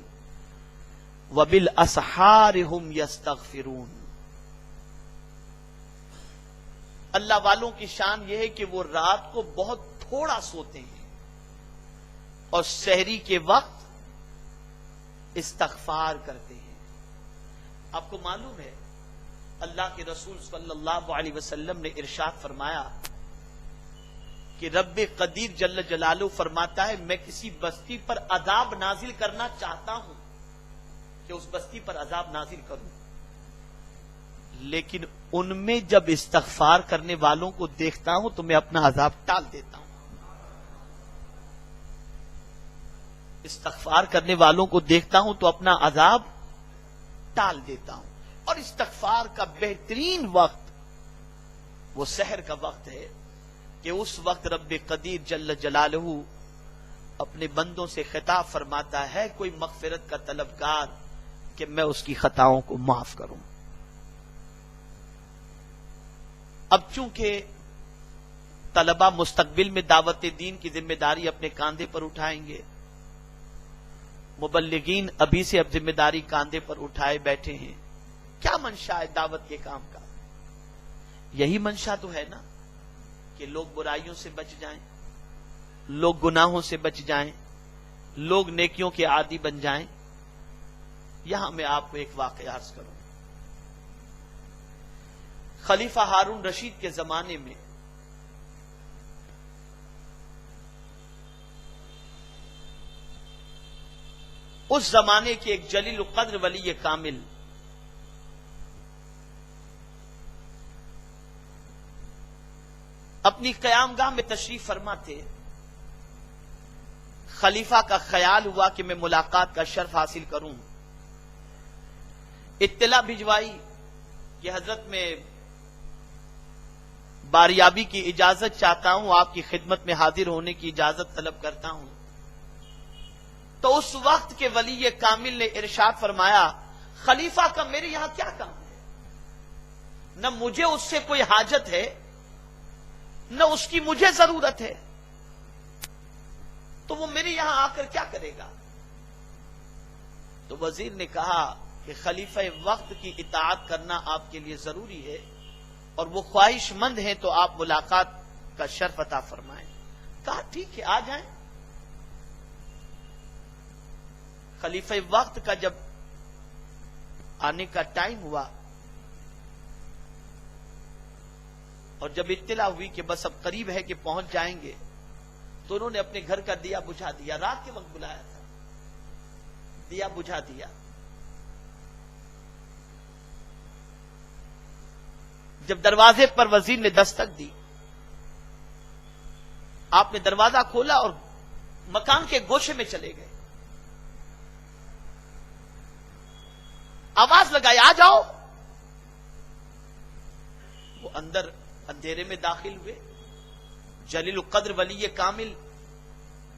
وبالاسحار هم یستغفرون. اللہ والوں کی شان یہ ہے کہ وہ رات کو بہت تھوڑا سوتے ہیں اور سحری کے وقت استغفار کرتے ہیں. آپ کو معلوم ہے اللہ کے رسول صلی اللہ علیہ وسلم نے ارشاد فرمایا کہ رب قدیر جل جلالہ فرماتا ہے میں کسی بستی پر عذاب نازل کرنا چاہتا ہوں کہ اس بستی پر عذاب نازل کروں، لیکن ان میں جب استغفار کرنے والوں کو دیکھتا ہوں تو میں اپنا عذاب ٹال دیتا ہوں. استغفار کرنے والوں کو دیکھتا ہوں تو اپنا عذاب ٹال دیتا ہوں. اور استغفار کا بہترین وقت وہ سحر کا وقت ہے کہ اس وقت رب قدیر جل جلالہ اپنے بندوں سے خطاب فرماتا ہے کوئی مغفرت کا طلبگار کہ میں اس کی خطاؤں کو معاف کروں. اب چونکہ طلبہ مستقبل میں دعوت دین کی ذمہ داری اپنے کاندھے پر اٹھائیں گے، مبلغین ابھی سے اب ذمہ داری کاندھے پر اٹھائے بیٹھے ہیں. کیا منشا ہے دعوت کے کام کا؟ یہی منشا تو ہے نا کہ لوگ برائیوں سے بچ جائیں، لوگ گناہوں سے بچ جائیں، لوگ نیکیوں کے عادی بن جائیں. یہاں میں آپ کو ایک واقعہ عرض کروں. خلیفہ ہارون رشید کے زمانے میں اس زمانے کے ایک جلیل القدر ولی کامل اپنی قیام گاہ میں تشریف فرما تھے. خلیفہ کا خیال ہوا کہ میں ملاقات کا شرف حاصل کروں. اطلاع بھجوائی کہ حضرت میں باریابی کی اجازت چاہتا ہوں، آپ کی خدمت میں حاضر ہونے کی اجازت طلب کرتا ہوں. تو اس وقت کے ولی کامل نے ارشاد فرمایا خلیفہ کا میرے یہاں کیا کام ہے؟ نہ مجھے اس سے کوئی حاجت ہے نہ اس کی مجھے ضرورت ہے، تو وہ میرے یہاں آ کر کیا کرے گا؟ تو وزیر نے کہا کہ خلیفہ وقت کی اطاعت کرنا آپ کے لیے ضروری ہے اور وہ خواہش مند ہیں تو آپ ملاقات کا شرف عطا فرمائیں. کہا ٹھیک ہے آ جائیں. خلیفہ وقت کا جب آنے کا ٹائم ہوا اور جب اطلاع ہوئی کہ بس اب قریب ہے کہ پہنچ جائیں گے تو انہوں نے اپنے گھر کا دیا بجھا دیا. رات کے وقت بلایا تھا، دیا بجھا دیا. جب دروازے پر وزیر نے دستک دی، آپ نے دروازہ کھولا اور مکان کے گوشے میں چلے گئے. آواز لگائی آ جاؤ. وہ اندر اندھیرے میں داخل ہوئے. جلیل القدر ولی کامل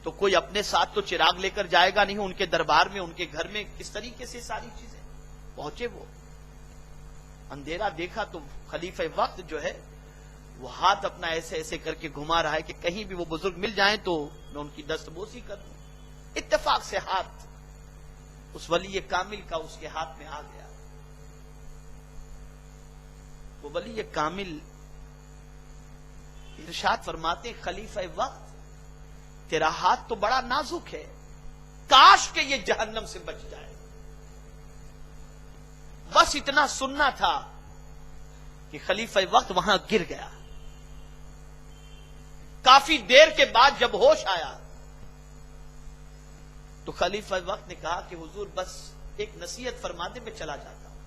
تو کوئی اپنے ساتھ تو چراغ لے کر جائے گا نہیں، ان کے دربار میں ان کے گھر میں کس طریقے سے ساری چیزیں. پہنچے وہ اندھیرا دیکھا تو خلیفہ وقت جو ہے وہ ہاتھ اپنا ایسے ایسے کر کے گھما رہا ہے کہ کہیں بھی وہ بزرگ مل جائیں تو میں ان کی دستبوسی کر دوں. اتفاق سے ہاتھ اس ولی کامل کا اس کے ہاتھ میں آ گیا. وہ ولی کامل ارشاد فرماتے خلیفہ وقت تیرا ہاتھ تو بڑا نازک ہے، کاش کہ یہ جہنم سے بچ جائے. بس اتنا سننا تھا کہ خلیفہ وقت وہاں گر گیا. کافی دیر کے بعد جب ہوش آیا تو خلیفہ وقت نے کہا کہ حضور بس ایک نصیحت فرما دے، میں چلا جاتا ہوں.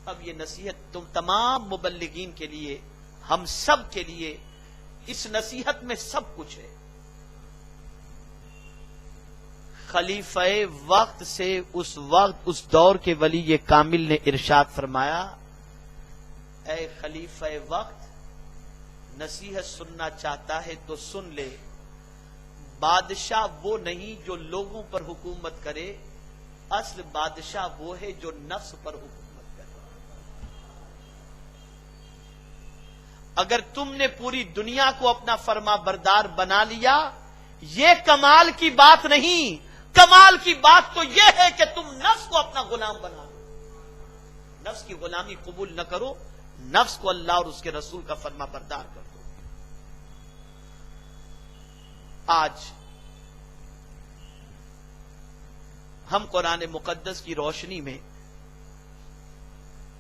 اب یہ نصیحت تم تمام مبلغین کے لیے، ہم سب کے لیے، اس نصیحت میں سب کچھ ہے. خلیفہ وقت سے اس وقت اس دور کے ولی کامل نے ارشاد فرمایا اے خلیفہ وقت، نصیحت سننا چاہتا ہے تو سن لے. بادشاہ وہ نہیں جو لوگوں پر حکومت کرے، اصل بادشاہ وہ ہے جو نفس پر حکومت کرے. اگر تم نے پوری دنیا کو اپنا فرما بردار بنا لیا، یہ کمال کی بات نہیں. کمال کی بات تو یہ ہے کہ تم نفس کو اپنا غلام بنا لو. نفس کی غلامی قبول نہ کرو، نفس کو اللہ اور اس کے رسول کا فرما بردار کر دو. آج ہم قرآن مقدس کی روشنی میں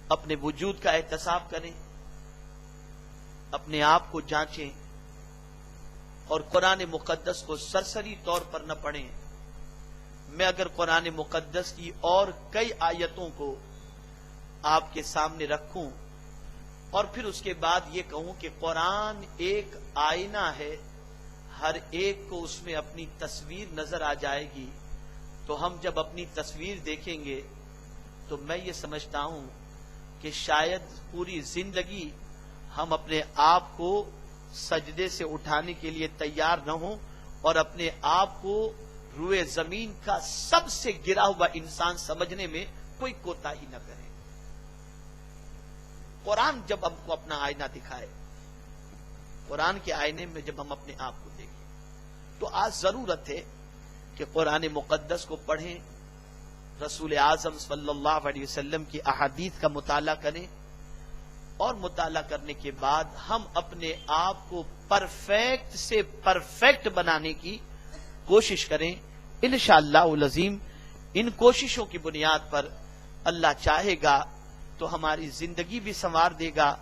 اپنے وجود کا احتساب کریں، اپنے آپ کو جانچیں اور قرآن مقدس کو سرسری طور پر نہ پڑھیں. میں اگر قرآن مقدس کی اور کئی آیتوں کو آپ کے سامنے رکھوں اور پھر اس کے بعد یہ کہوں کہ قرآن ایک آئینہ ہے، ہر ایک کو اس میں اپنی تصویر نظر آ جائے گی، تو ہم جب اپنی تصویر دیکھیں گے تو میں یہ سمجھتا ہوں کہ شاید پوری زندگی ہم اپنے آپ کو سجدے سے اٹھانے کے لیے تیار نہ ہوں اور اپنے آپ کو روئے زمین کا سب سے گرا ہوا انسان سمجھنے میں کوئی کوتاہی نہ کرے۔ قرآن جب ہم کو اپنا آئینہ دکھائے، قرآن کے آئینے میں جب ہم اپنے آپ کو دیکھیں، تو آج ضرورت ہے کہ قرآن مقدس کو پڑھیں، رسول اعظم صلی اللہ علیہ وسلم کی احادیث کا مطالعہ کریں، اور مطالعہ کرنے کے بعد ہم اپنے آپ کو پرفیکٹ سے پرفیکٹ بنانے کی کوشش کریں۔ انشاءاللہ العظیم ان کوششوں کی بنیاد پر اللہ چاہے گا تو ہماری زندگی بھی سنوار دے گا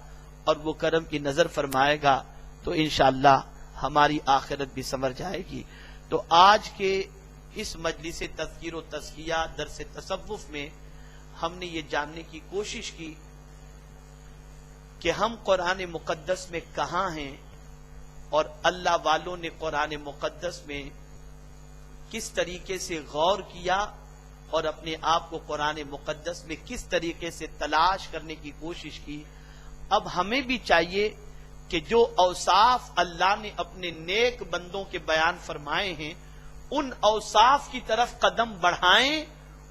اور وہ کرم کی نظر فرمائے گا، تو انشاءاللہ ہماری آخرت بھی سنور جائے گی۔ تو آج کے اس مجلس تذکیر و تزکیہ درس تصوف میں ہم نے یہ جاننے کی کوشش کی کہ ہم قرآن مقدس میں کہاں ہیں اور اللہ والوں نے قرآن مقدس میں کس طریقے سے غور کیا اور اپنے آپ کو قرآن مقدس میں کس طریقے سے تلاش کرنے کی کوشش کی۔ اب ہمیں بھی چاہیے کہ جو اوصاف اللہ نے اپنے نیک بندوں کے بیان فرمائے ہیں ان اوصاف کی طرف قدم بڑھائیں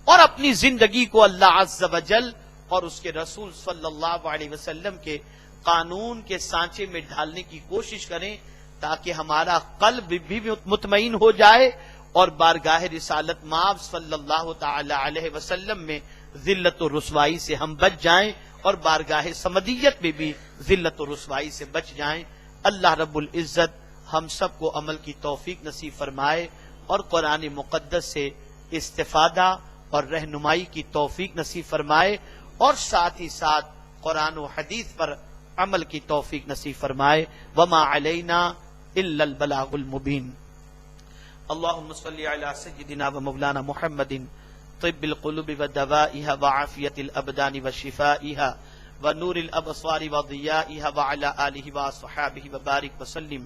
اور اپنی زندگی کو اللہ عز و جل اور اس کے رسول صلی اللہ علیہ وسلم کے قانون کے سانچے میں ڈھالنے کی کوشش کریں، تاکہ ہمارا قلب بھی مطمئن ہو جائے اور بارگاہ رسالت مآب صلی اللہ تعالی علیہ وسلم میں ذلت و رسوائی سے ہم بچ جائیں اور بارگاہ سمدیت میں بھی ذلت و رسوائی سے بچ جائیں۔ اللہ رب العزت ہم سب کو عمل کی توفیق نصیب فرمائے اور قرآن مقدس سے استفادہ اور رہنمائی کی توفیق نصیب فرمائے، اور ساتھ ہی ساتھ قرآن و حدیث پر عمل کی توفیق نصیب فرمائے۔ وما علینا الا البلاغ المبین۔ اللهم صل على سيدنا ومولانا محمد طب القلوب ودوائها وعافية الأبدان وشفائها ونور الأبصار وضيائها وعلى آله وصحابه وبارك وسلم۔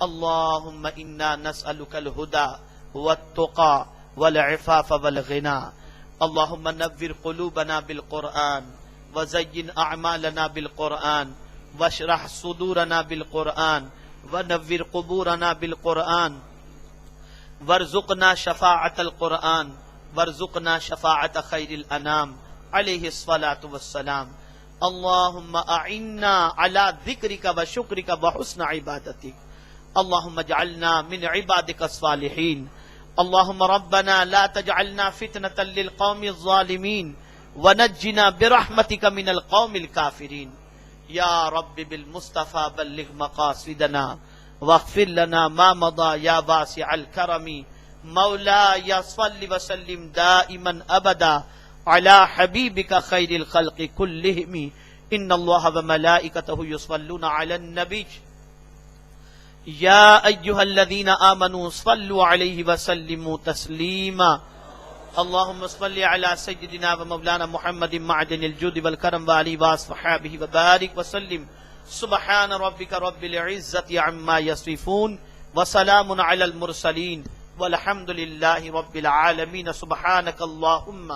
اللهم إنا نسألك الهدى والتقى والعفاف والغنى۔ اللهم نور قلوبنا بالقرآن وزين أعمالنا بالقرآن واشرح صدورنا بالقرآن ونور قبورنا بالقرآن وارزقنا شفاعة القرآن وارزقنا شفاعة خير الأنام عليه الصلاة والسلام۔ اللهم أعنا على ذكرك وشكرك وحسن عبادتك۔ اللهم اجعلنا من عبادك الصالحين۔ اللهم ربنا لا تجعلنا فتنة للقوم الظالمين ونجنا برحمتك من القوم الكافرين۔ يا رب بالمصطفى بلغ مقاصدنا واغفر لنا ما مضى يا واسع الكرم۔ مولاي صل وسلم دائما ابدا على حبيبك خير الخلق كلهم۔ ان الله وملائكته يصلون على النبي يا ايها الذين امنوا صلوا عليه وسلموا تسليما۔ اللهم صل على سيدنا ومولانا محمد معدن الجود والكرم وعلى واصحابه وبارك وسلم۔ سبحان ربك رب العزة عما يصفون وسلام على المرسلين والحمد لله رب العالمين۔ سبحانك اللهم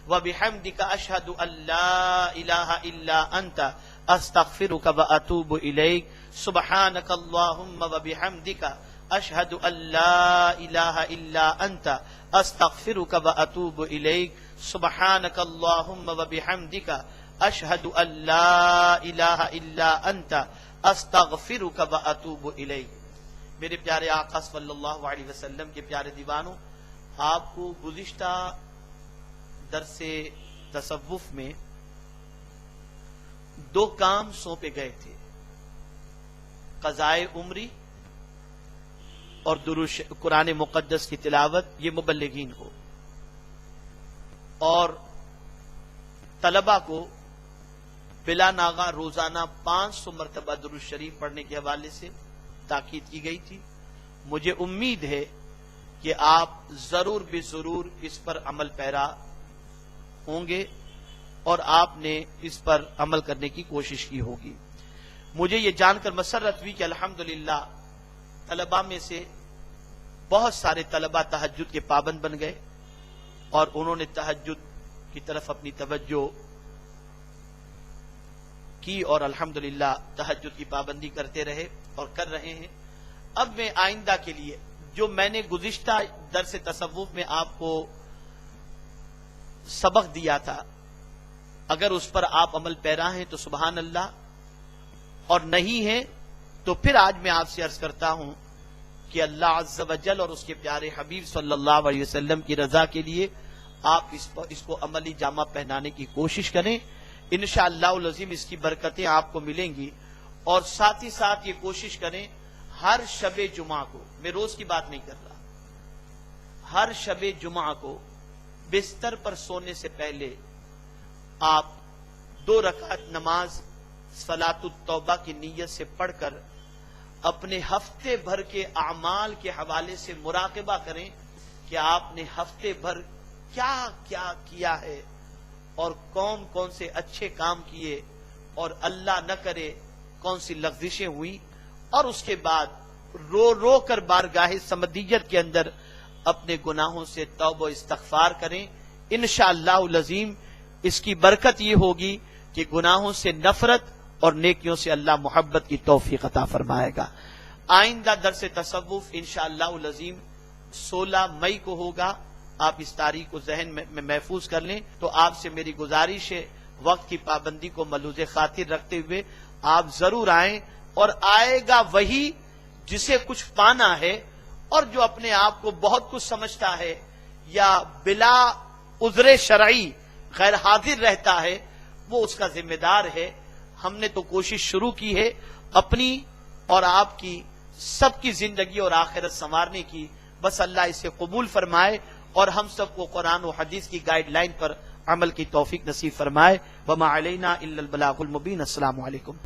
وبحمدك أشهد أن لا إله إلا أنت أستغفرك وأتوب إليك۔ سبحانك اللهم وبحمدك أشهد أن لا إله إلا أنت أستغفرك وأتوب إليك۔ سبحانك اللهم وبحمدك أشهد أن لا إله إلا أنت أستغفرك وأتوب إليك۔ میرے پیارے آقا صلی اللہ علیہ وسلم کے پیارے دیوانوں، آپ کو گزشتہ درس تصوف میں دو کام سونپے گئے تھے، قضائے عمری اور قرآن مقدس کی تلاوت، یہ مبلغین کو، اور طلبہ کو بلا ناغہ روزانہ 500 مرتبہ درود شریف پڑھنے کے حوالے سے تاکید کی گئی تھی۔ مجھے امید ہے کہ آپ ضرور بے ضرور اس پر عمل پیرا ہوں گے اور آپ نے اس پر عمل کرنے کی کوشش کی ہوگی۔ مجھے یہ جان کر مسرت ہوئی کہ الحمدللہ طلباء میں سے بہت سارے طلبہ تہجد کے پابند بن گئے اور انہوں نے تہجد کی طرف اپنی توجہ کی اور الحمدللہ تہجد کی پابندی کرتے رہے اور کر رہے ہیں۔ اب میں آئندہ کے لیے جو میں نے گزشتہ درس تصوف میں آپ کو سبق دیا تھا، اگر اس پر آپ عمل پیرا ہیں تو سبحان اللہ، اور نہیں ہیں تو پھر آج میں آپ سے عرض کرتا ہوں کہ اللہ عز و جل اور اس کے پیارے حبیب صلی اللہ علیہ وسلم کی رضا کے لیے آپ اس کو عملی جامہ پہنانے کی کوشش کریں، انشاءاللہ العظیم اس کی برکتیں آپ کو ملیں گی۔ اور ساتھ ہی ساتھ یہ کوشش کریں ہر شب جمعہ کو، میں روز کی بات نہیں کر رہا، ہر شب جمعہ کو بستر پر سونے سے پہلے آپ 2 رکعت نماز صلاۃ التوبہ کی نیت سے پڑھ کر اپنے ہفتے بھر کے اعمال کے حوالے سے مراقبہ کریں کہ آپ نے ہفتے بھر کیا کیا کیا ہے اور کون کون سے اچھے کام کیے اور اللہ نہ کرے کون سی لغزشیں ہوئی، اور اس کے بعد رو رو کر بارگاہ سمدیت کے اندر اپنے گناہوں سے توبہ و استغفار کریں۔ انشاءاللہ العظیم اس کی برکت یہ ہوگی کہ گناہوں سے نفرت اور نیکیوں سے اللہ محبت کی توفیق عطا فرمائے گا۔ آئندہ درس تصوف انشاءاللہ العظیم 16 مئی کو ہوگا، آپ اس تاریخ کو ذہن میں محفوظ کر لیں۔ تو آپ سے میری گزارش ہے وقت کی پابندی کو ملحوظ خاطر رکھتے ہوئے آپ ضرور آئیں، اور آئے گا وہی جسے کچھ پانا ہے، اور جو اپنے آپ کو بہت کچھ سمجھتا ہے یا بلا عذر شرعی غیر حاضر رہتا ہے وہ اس کا ذمہ دار ہے۔ ہم نے تو کوشش شروع کی ہے اپنی اور آپ کی سب کی زندگی اور آخرت سنوارنے کی، بس اللہ اسے قبول فرمائے اور ہم سب کو قرآن و حدیث کی گائیڈ لائن پر عمل کی توفیق نصیب فرمائے۔ وما علینا الا البلاغ المبین۔ السلام علیکم۔